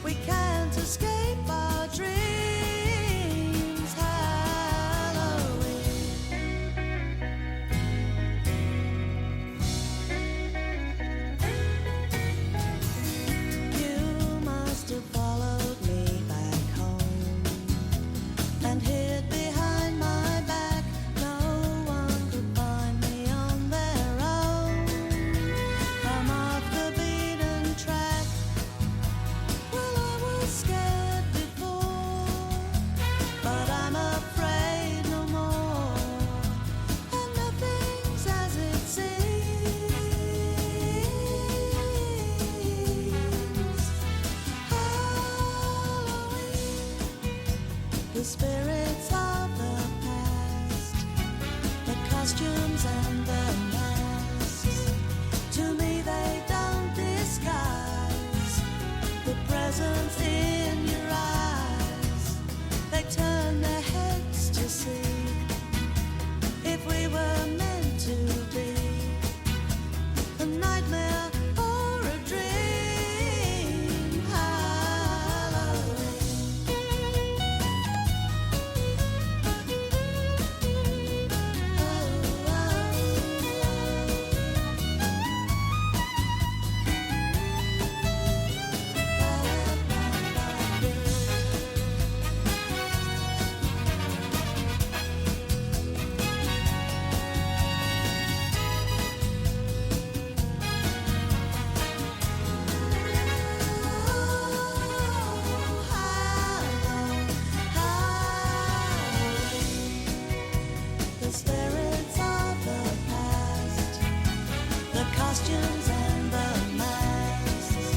We can't escape our dreams. Halloween. You must have followed me back home and hid behind my back. No one could find me on their own. I'm off the beaten track. Well, I was scared before, but I'm afraid no more. And nothing's as it seems. Halloween, the spirits of the past, the costumes and the masks, to me they don't disguise the presence in your eyes. They turn their heads to see if we were meant to be a nightmare or a dream. Halloween. The spirits of the past, the costumes and the masks,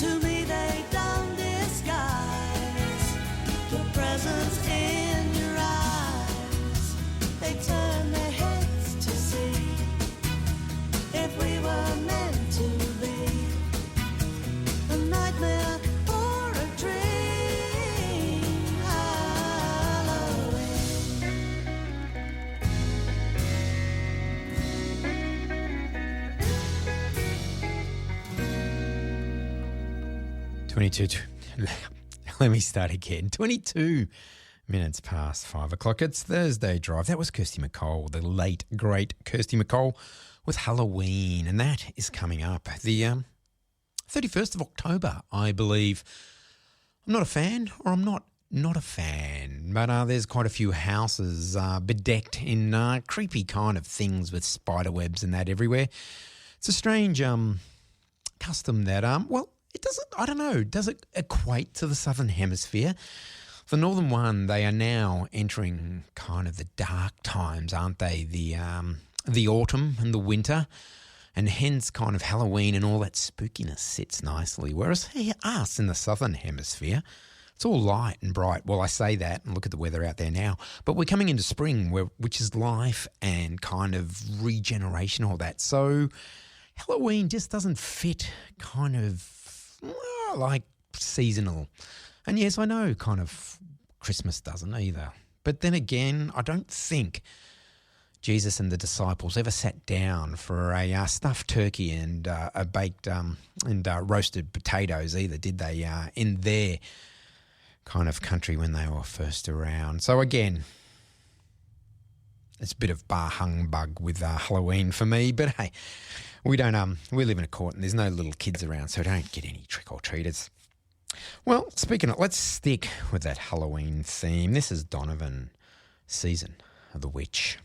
to me they don't disguise the presence in your eyes. They turn their heads to see if we were meant to be a nightmare or a dream. Halloween. 22. Let me start again. 22 minutes past 5 o'clock. It's Thursday Drive. That was Kirsty McCall, the late, great Kirsty McCall with Halloween. And that is coming up the 31st of October, I believe. I'm not a fan, or I'm not a fan, but there's quite a few houses bedecked in creepy kind of things with spider webs and that everywhere. It's a strange custom that, well, it doesn't, I don't know, does it equate to the Southern Hemisphere? The Northern one, they are now entering kind of the dark times, aren't they? The the autumn and the winter, and hence kind of Halloween and all that spookiness sits nicely. Whereas us in the southern hemisphere, it's all light and bright. Well, I say that and look at the weather out there now. But we're coming into spring, which is life and kind of regeneration, all that. So Halloween just doesn't fit kind of like seasonal. And yes, I know kind of Christmas doesn't either. But then again, I don't think Jesus and the disciples ever sat down for a stuffed turkey and a baked and roasted potatoes either, did they, in their kind of country when they were first around. So again, it's a bit of bar humbug with Halloween for me, but hey, we live in a court and there's no little kids around, so don't get any trick-or-treaters. Well, speaking of, let's stick with that Halloween theme. This is Donovan, Season of the Witch.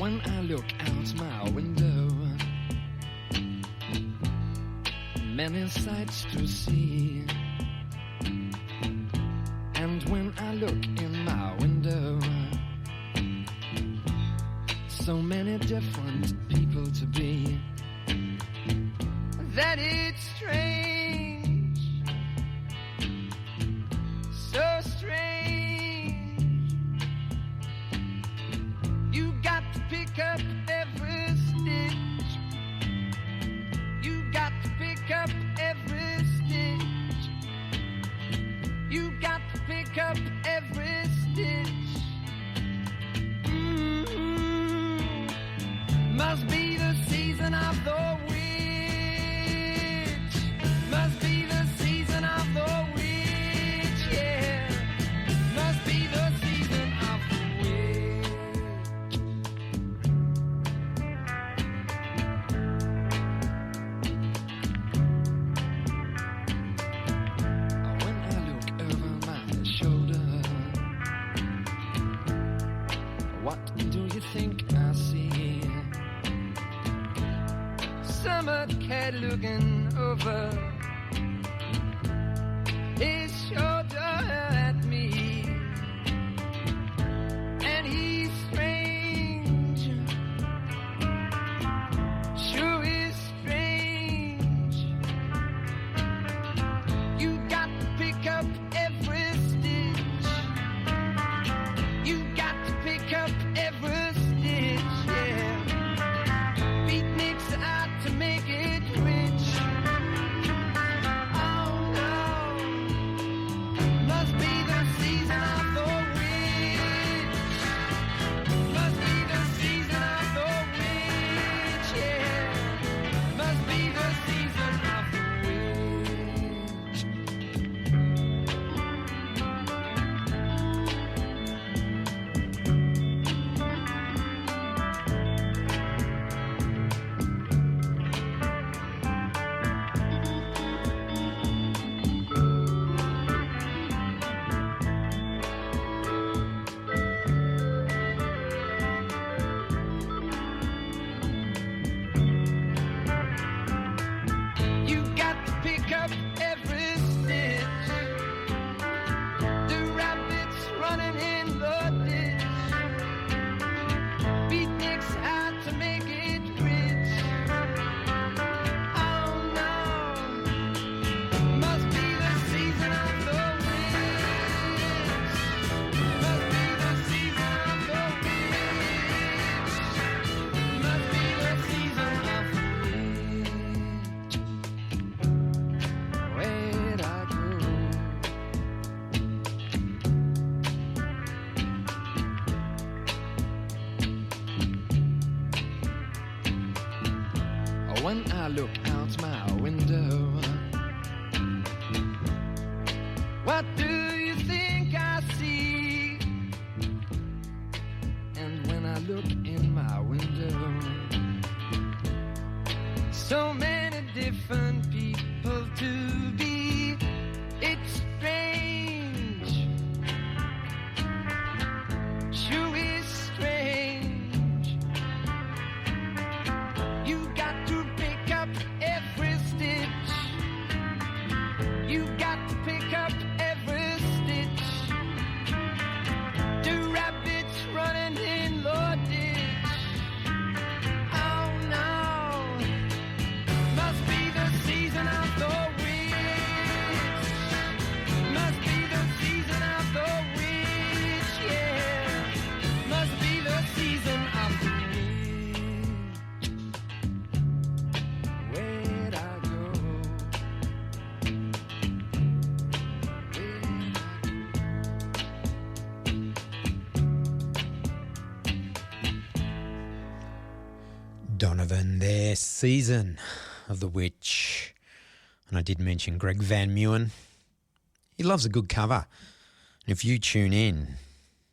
When I look out my window, many sights to see. And when I look in my window, so many different people to be, that it's strange, so strange. You got to pick up every stitch. You got to pick up every stitch. You got to pick up every stitch. Must be the season of the witch. Must be the season of the witch, yeah. Must be the season of the witch. When I look over my shoulder, what do you think I see? Summer cat looking over his shoulder at me, and he's strange, sure is strange. You got to pick up every stitch. You got to pick up every stitch, yeah. Beatniks out to make it rich. Oh no, must be the season of the witch. Must be the season of the witch, yeah. Must be the season of the witch. You got to pick up every stitch. The rabbits running in the ditch. Beatniks out to make it rich. Oh no, must be the season of the witch. Must be the season of the witch. Must be the season of the witch. Where'd I go? When I look out my window, what do you think I see? And when I look in my window, so many different people to be. It's strange, Donovan there, Season of the Witch. And I did mention Greg Van Mewen. He loves a good cover. And if you tune in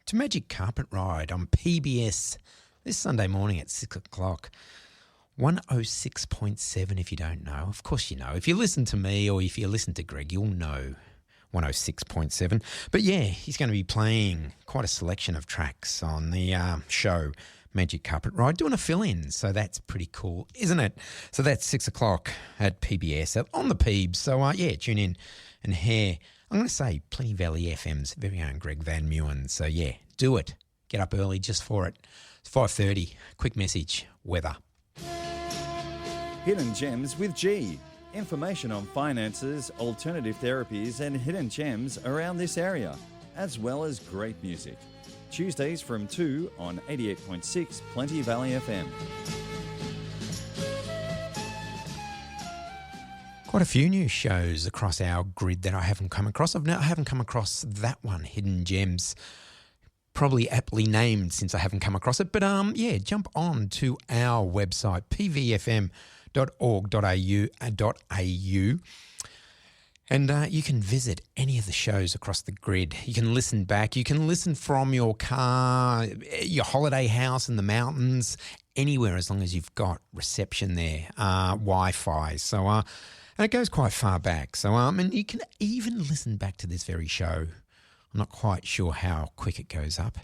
to Magic Carpet Ride on PBS this Sunday morning at 6 o'clock, 106.7 if you don't know. Of course you know. If you listen to me or if you listen to Greg, you'll know 106.7. But yeah, he's going to be playing quite a selection of tracks on the show Magic Carpet Ride, doing a fill-in. So that's pretty cool, isn't it? So that's 6 o'clock at PBS on the Peebs. So yeah, tune in and hear, I'm going to say, Plenty Valley FM's very own Greg Van Mewen. So yeah, do it. Get up early just for it. It's 5:30. Quick message, weather. Hidden Gems with G. Information on finances, alternative therapies and hidden gems around this area, as well as great music. Tuesdays from 2 on 88.6 Plenty Valley FM. Quite a few new shows across our grid that I haven't come across. I haven't come across that one, Hidden Gems. Probably aptly named since I haven't come across it. But yeah, jump on to our website, pvfm.org.au. And you can visit any of the shows across the grid. You can listen back. You can listen from your car, your holiday house in the mountains, anywhere as long as you've got reception there, Wi-Fi. So, and it goes quite far back. So, and you can even listen back to this very show. I'm not quite sure how quick it goes up.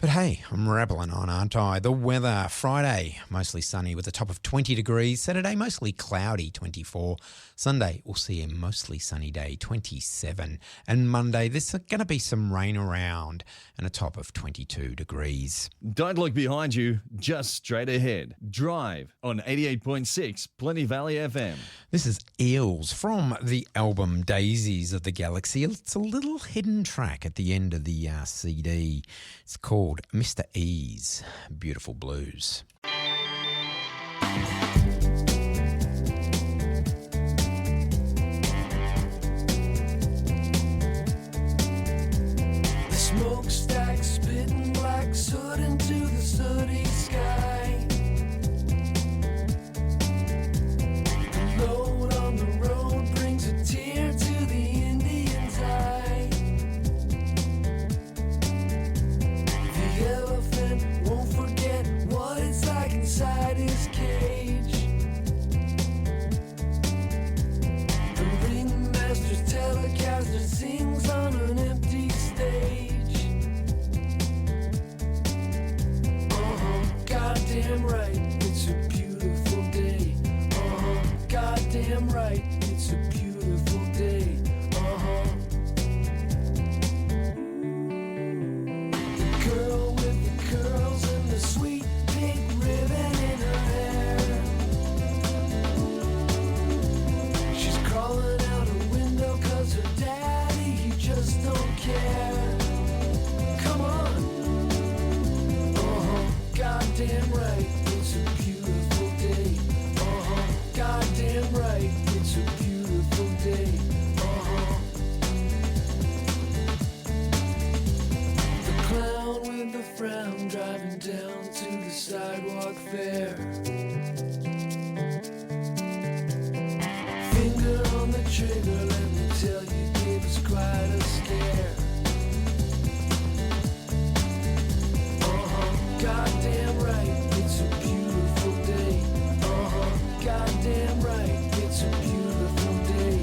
But hey, I'm rambling on, aren't I? The weather, Friday, mostly sunny with a top of 20 degrees. Saturday, mostly cloudy, 24. Sunday, we'll see a mostly sunny day, 27. And Monday, there's going to be some rain around and a top of 22 degrees. Don't look behind you, just straight ahead. Drive on 88.6 Plenty Valley FM. This is Eels from the album Daisies of the Galaxy. It's a little hidden track at the end of the CD. It's called Mr. E's Beautiful Blues. The smokestack spitting black soot into the sooty sky. The load on the road brings a tear to the Indian's eye. The elephant won't forget what it's like inside his cage. The ringmaster's telecaster sings on an empty stage. Goddamn right, it's a beautiful day. Goddamn right, it's a beautiful day. The girl with the curls and the sweet pink ribbon in her hair. She's crawling out her window 'cause her daddy, he just don't care. Come on. Goddamn right, it's a beautiful day. Goddamn right, it's a beautiful day. The clown with the frown driving down to the sidewalk fair. Finger on the trigger, let me tell you, gave us quite a scare. Goddamn right, it's a beautiful day. Goddamn right, it's a beautiful day.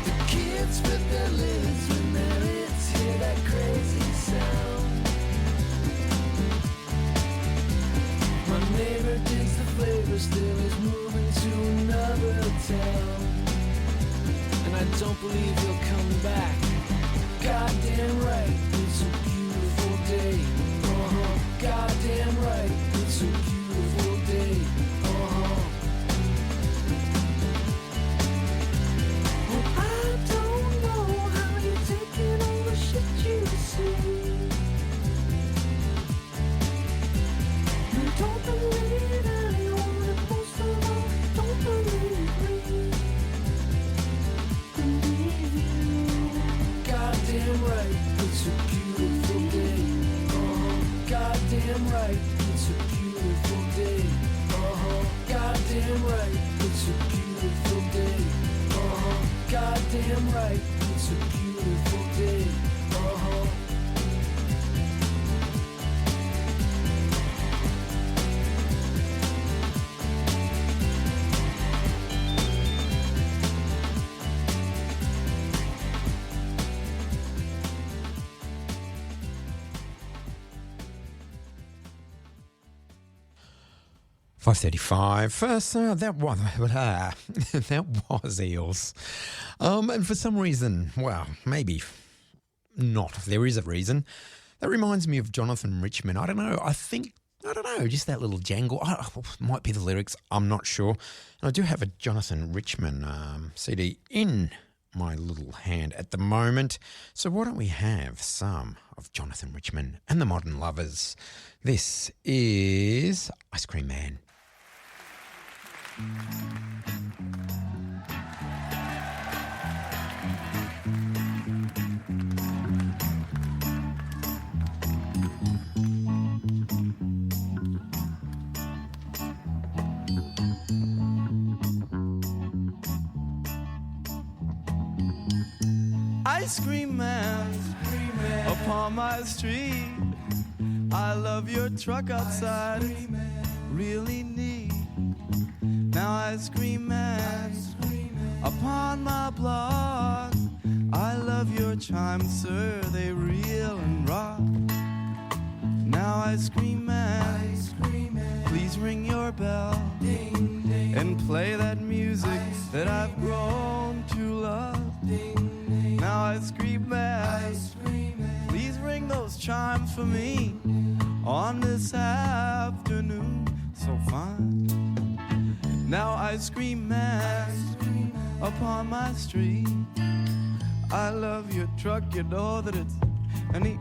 The kids with their lids when their lids hear that crazy sound. My neighbor digs the flavor, still is moving to another town. And I don't believe he'll come back. Goddamn right, it's a beautiful day. Goddamn right, it's a beautiful day. Well, I don't know how you're taking all the shit you see. right, it's a beautiful day. Goddamn right, it's a beautiful day. Goddamn right, it's a beautiful day. $5.35. That was that was Eels, and for some reason, well, maybe not. There is a reason. That reminds me of Jonathan Richman. I don't know. I don't know. Just that little jangle. Might be the lyrics. I'm not sure. And I do have a Jonathan Richman CD in my little hand at the moment. So why don't we have some of Jonathan Richman and the Modern Lovers? This is Ice Cream Man. Ice cream man, upon my street. I love your truck outside, really neat. Now ice cream man, upon my block. I love your chimes, sir, they reel and rock. Now ice cream man, please ring your bell and play that music that I've grown to love. Now ice cream man, please ring those chimes for me on this afternoon so fine. Now ice cream man, upon my street. I love your truck, you know that it's any.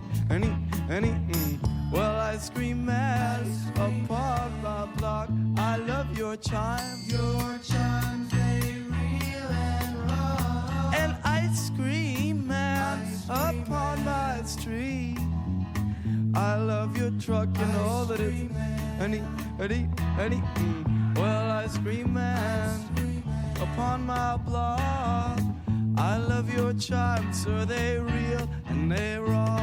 Well, ice cream man, upon my block. I love your chimes, they reel and roll. And ice cream man, upon my street. I love your truck, you know that it's any. Well, ice cream man, upon my block. I love your chimes, sir, they reel and they roll.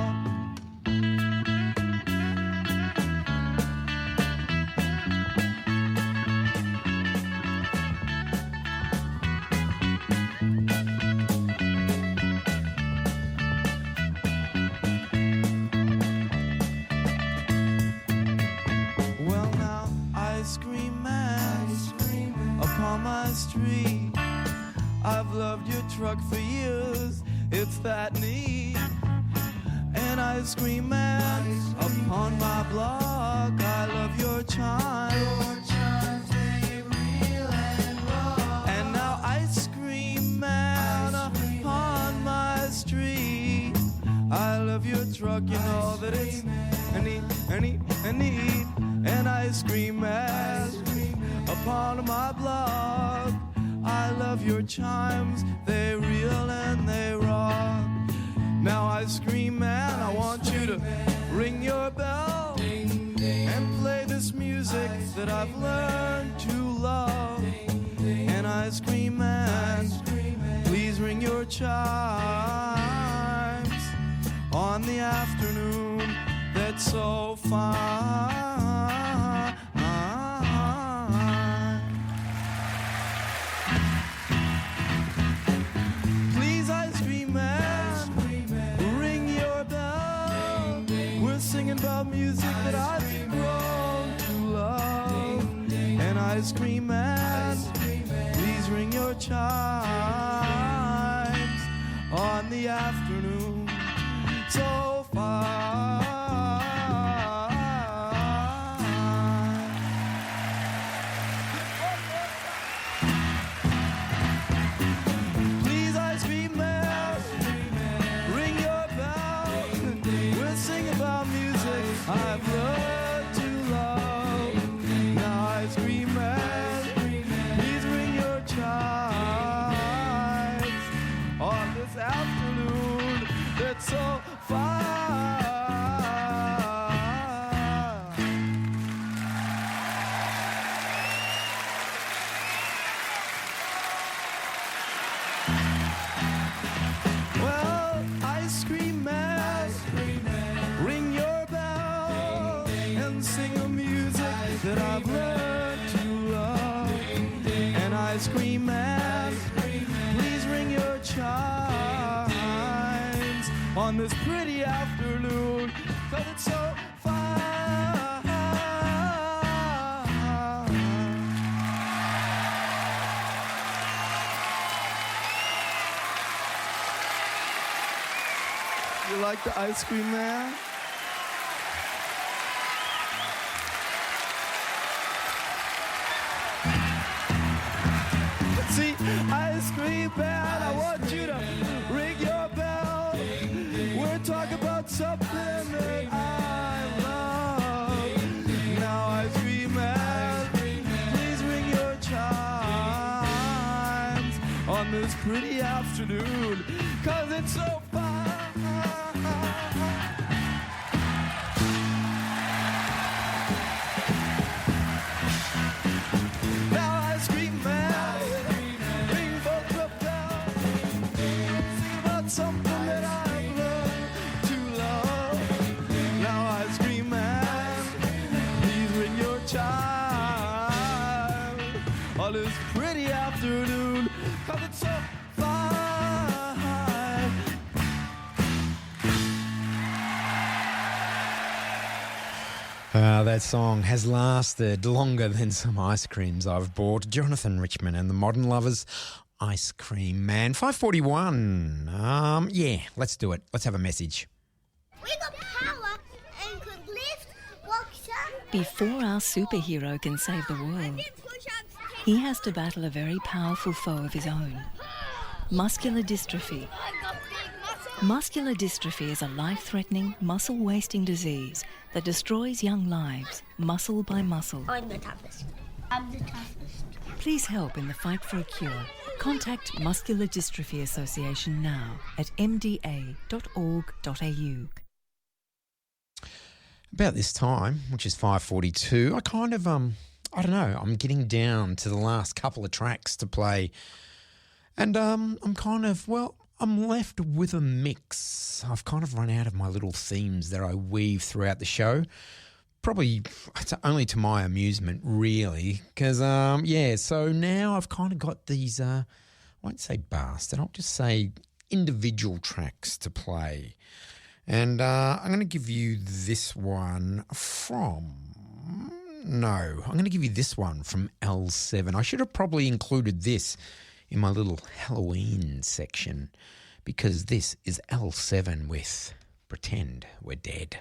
Well, now, ice cream man, upon my street. I've loved your truck for years, it's that neat. And ice cream man, upon my block. I love your chimes, they reel and roll. And now ice cream man, upon my street. I love your truck, you know that it's neat. And ice cream man, upon my block. I love your chimes, they reel and they rock. Now ice cream man, I want you to ring your bell and play this music that I've learned to love. And ice cream man, please ring your chimes on the afternoon that's so fine. Singing about music that I've grown to love. And ice cream man, please ring your chimes on the afternoon so fine. Please, ice cream man, ring your bell. We'll sing about I've learned to love. Now ice cream man, please ring your chimes on this afternoon that's so fine. your chimes on this pretty afternoon, 'cause it's so fine. You like the Ice Cream Man? See, Ice Cream Man, I want you to ring your bell. We're talking about something that I love. Now, Ice Cream Man, please ring your chimes on this pretty afternoon, 'cause it's so fine. Something that I've learned to love. Now, Ice Cream Man, please ring your chime on this pretty afternoon, 'cause it's so fine. That song has lasted longer than some ice creams I've bought. Jonathan Richman and the Modern Lovers. Ice Cream Man. 5:41. Yeah, let's do it. Let's have a message. We got power and could lift, walk, jump. Before our superhero can save the world, he has to battle a very powerful foe of his own. Muscular dystrophy. Muscular dystrophy is a life-threatening, muscle-wasting disease that destroys young lives, muscle by muscle. I'm the toughest. I'm the toughest. Please help in the fight for a cure. Contact Muscular Dystrophy Association now at mda.org.au. About this time, which is 5:42, I kind of, I don't know, I'm getting down to the last couple of tracks to play. And I'm kind of, well, I'm left with a mix. I've kind of run out of my little themes that I weave throughout the show. Probably only to my amusement, really, because, yeah, so now I've kind of got these, I won't say bastard, I'll just say individual tracks to play. And I'm going to give you this one from, no, I'm going to give you this one from L7. I should have probably included this in my little Halloween section, because this is L7 with Pretend We're Dead.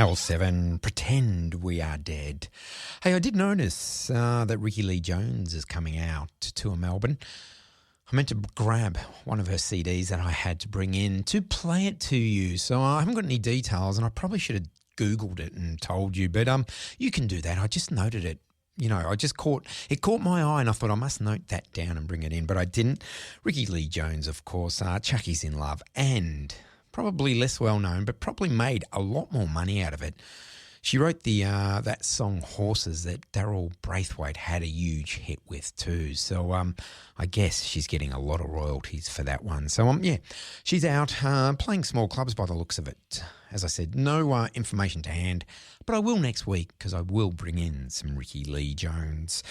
L7, Pretend We Are Dead. Hey, I did notice that Ricky Lee Jones is coming out to tour Melbourne. I meant to grab one of her CDs that I had to bring in to play it to you. So I haven't got any details, and I probably should have Googled it and told you. But you can do that. I just noted it. You know, it caught my eye, and I thought I must note that down and bring it in, but I didn't. Ricky Lee Jones, of course, Chucky's in Love, and probably less well known, but probably made a lot more money out of it. She wrote that song Horses that Daryl Braithwaite had a huge hit with too. So I guess she's getting a lot of royalties for that one. So yeah, she's out playing small clubs by the looks of it. As I said, no information to hand, but I will next week because I will bring in some Ricky Lee Jones.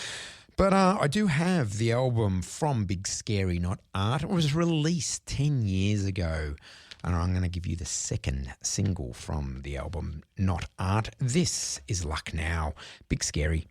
But I do have the album from Big Scary Not Art. It was released 10 years ago. And I'm going to give you the second single from the album, Not Art. This is Luck Now, Big Scary.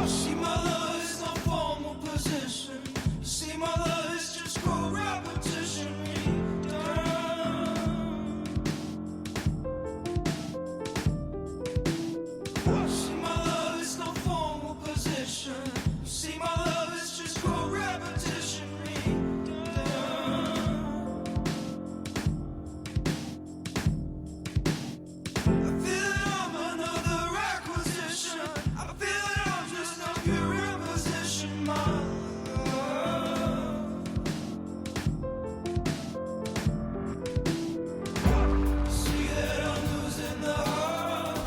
See, my love is no formal position. See, my love is just cold repetition. See, my love is no formal position. See, my love is just cold repetition. I feel that I'm another acquisition. I feel that I'm just a pure imposition, my see that I'm losing the heart.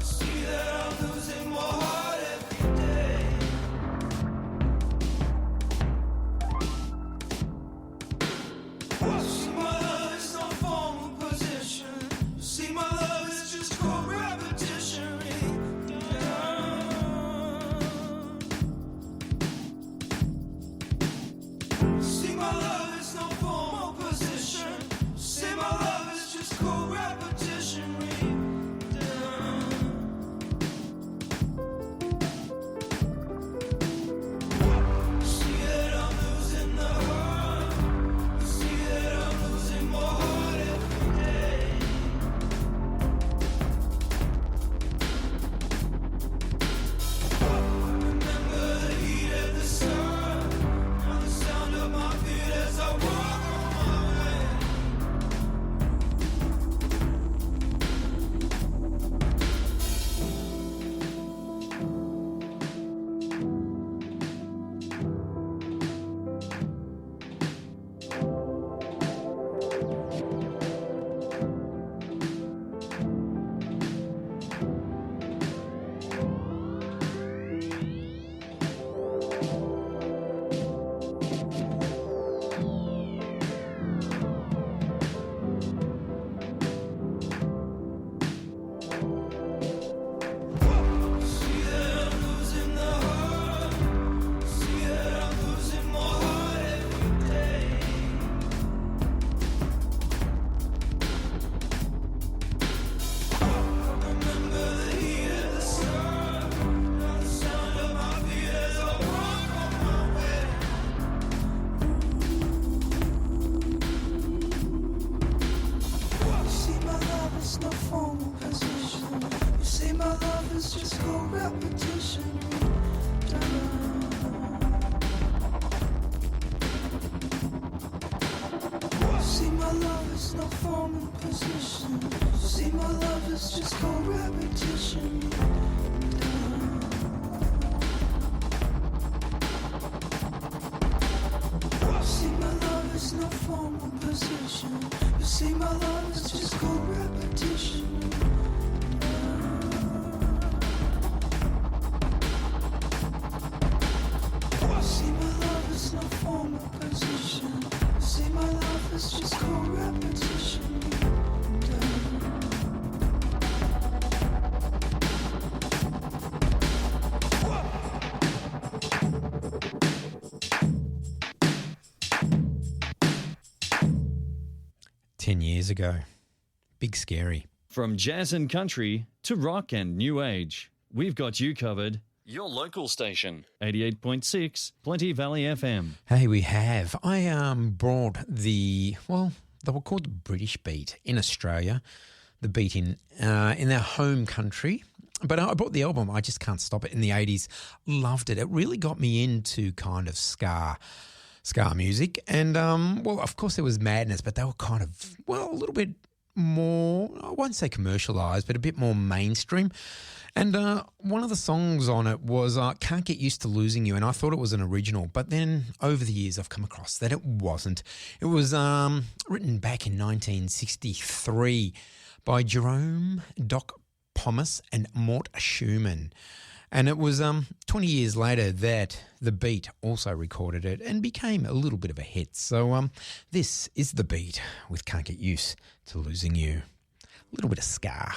See that I'm losing more heart every day. See, my love is no formal position. See, my love is just cold repetition. See, my love is no formal position. See, my love is just cold repetition. See that I'm losing the heart. See that I'm losing more heart every day. Remember the heat of the sun. Now the sound of my feet as I walk on my way. See that I'm losing the heart. See that I'm losing more heart every day. Remember the heat of the sun. Now the sound of my feet as I walk on my way. You see, my love is no formal position. You see, my love is just cold repetition. See, my love is no formal position. See, my love is just cold repetition. See, my love is no formal position. You see, my love is just cold repetition. See, my love is no formal position. See, my love is just cold repetition. 10 years ago. Big scary. From jazz and country to rock and new age, we've got you covered. Your local station, 88.6 Plenty Valley FM. Hey, we have. I brought they were called the British Beat in Australia, the Beat in their home country. But I brought the album, I Just Can't Stop It, in the 80s. Loved it. It really got me into kind of ska music. And, of course there was Madness, but they were kind of, a little bit more, I won't say commercialised, but a bit more mainstream. And one of the songs on it was Can't Get Used to Losing You, and I thought it was an original, but then over the years I've come across that it wasn't. It was written back in 1963 by Jerome Doc Pomus and Mort Schumann. And it was 20 years later that The Beat also recorded it and became a little bit of a hit. So this is The Beat with Can't Get Used to Losing You. A little bit of ska.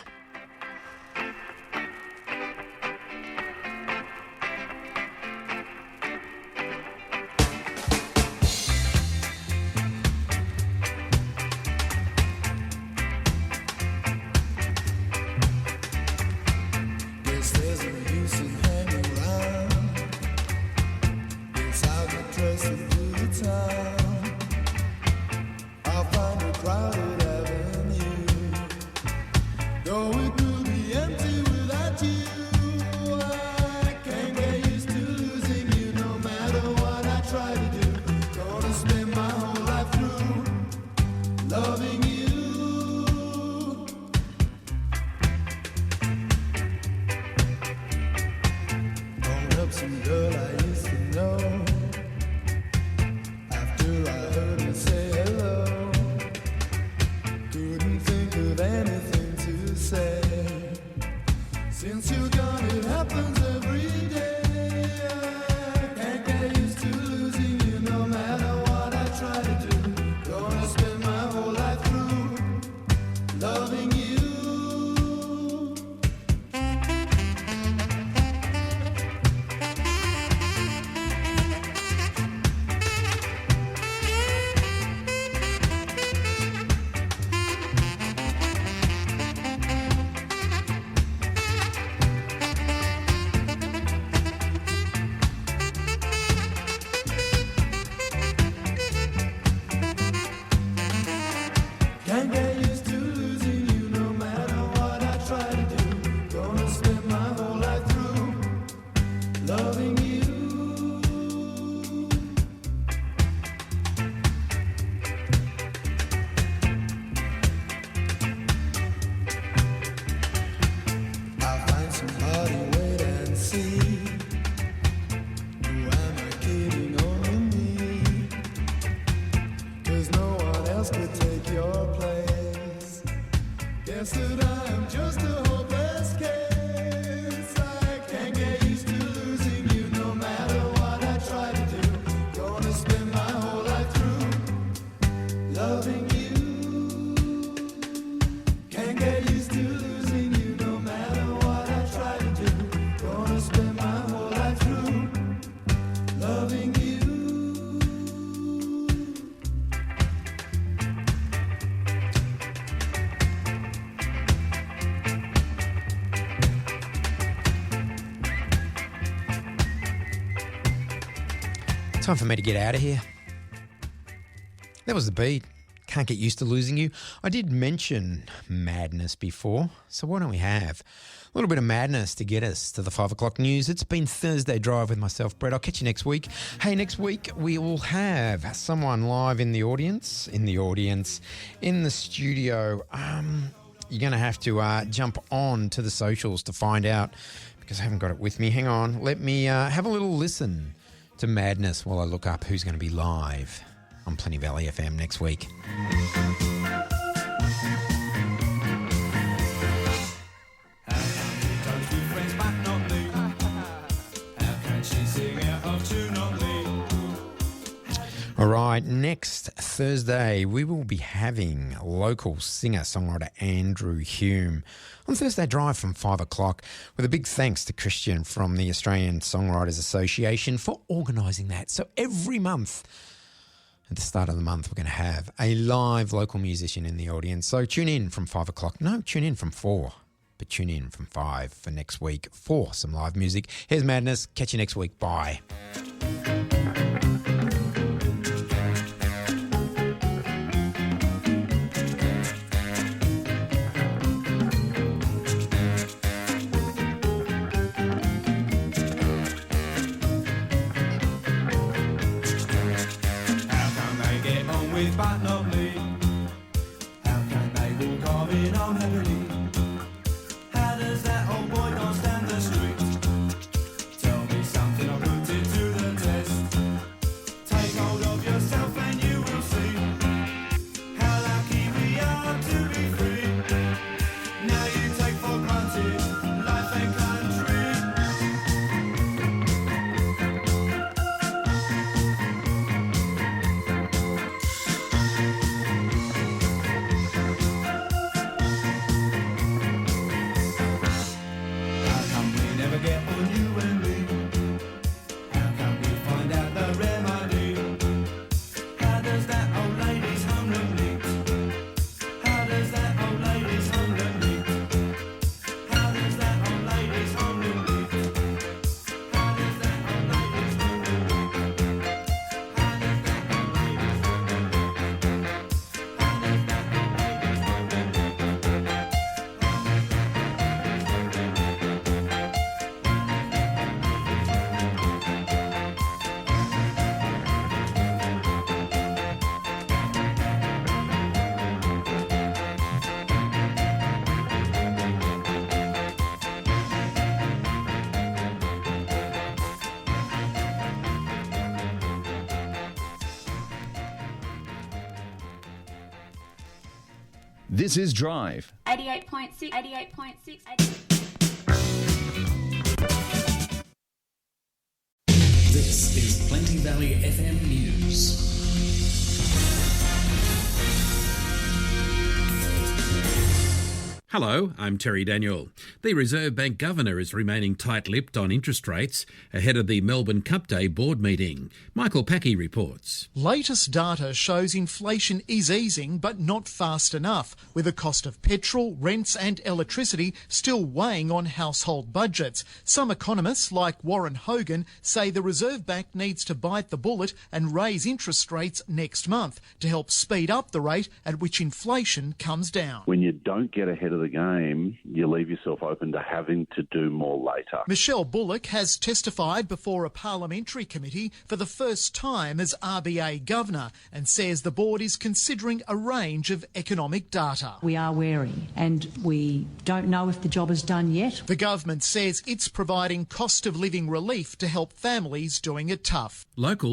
Time for me to get out of here. That was The Beat. Can't Get Used to Losing You. I did mention Madness before, so why don't we have a little bit of Madness to get us to the 5 o'clock news. It's been Thursday Drive with myself, Brett. I'll catch you next week. Hey, next week we will have someone live in the studio. You're going to have to jump on to the socials to find out, because I haven't got it with me. Hang on. Let me have a little listen to Madness while I look up who's going to be live on Plenty Valley FM next week. All right, next Thursday we will be having local singer-songwriter Andrew Hume on Thursday Drive from 5 o'clock, with a big thanks to Christian from the Australian Songwriters Association for organising that. So every month at the start of the month, we're going to have a live local musician in the audience. So tune in from 5 o'clock. No, tune in from 4. But tune in from 5 for next week for some live music. Here's Madness. Catch you next week. Bye. But not me. How can they walk on in on heavily? How does that old boy not stand the street? Tell me something, I'll put it to the test. Take hold of yourself and you will see how lucky we are to be free. Now you take for granted life and country. Get on you and me. How can we find out the remedy? How does that old lady's home look neat? How does that old lady's home look neat? How does that old lady's home look neat? How does that old lady's home look neat? How does that old lady's home look neat? How does that old lady's home look neat? This is Drive. 88.6, 88.6, 88. This is Plenty Valley FM News. Hello, I'm Terry Daniel. The Reserve Bank Governor is remaining tight-lipped on interest rates ahead of the Melbourne Cup Day board meeting. Michael Packey reports. Latest data shows inflation is easing, but not fast enough, with the cost of petrol, rents and electricity still weighing on household budgets. Some economists, like Warren Hogan, say the Reserve Bank needs to bite the bullet and raise interest rates next month to help speed up the rate at which inflation comes down. When you don't get ahead of the game, you leave yourself open to having to do more later. Michelle Bullock has testified before a parliamentary committee for the first time as RBA Governor and says the board is considering a range of economic data. We are wary and we don't know if the job is done yet. The government says it's providing cost of living relief to help families doing it tough. Local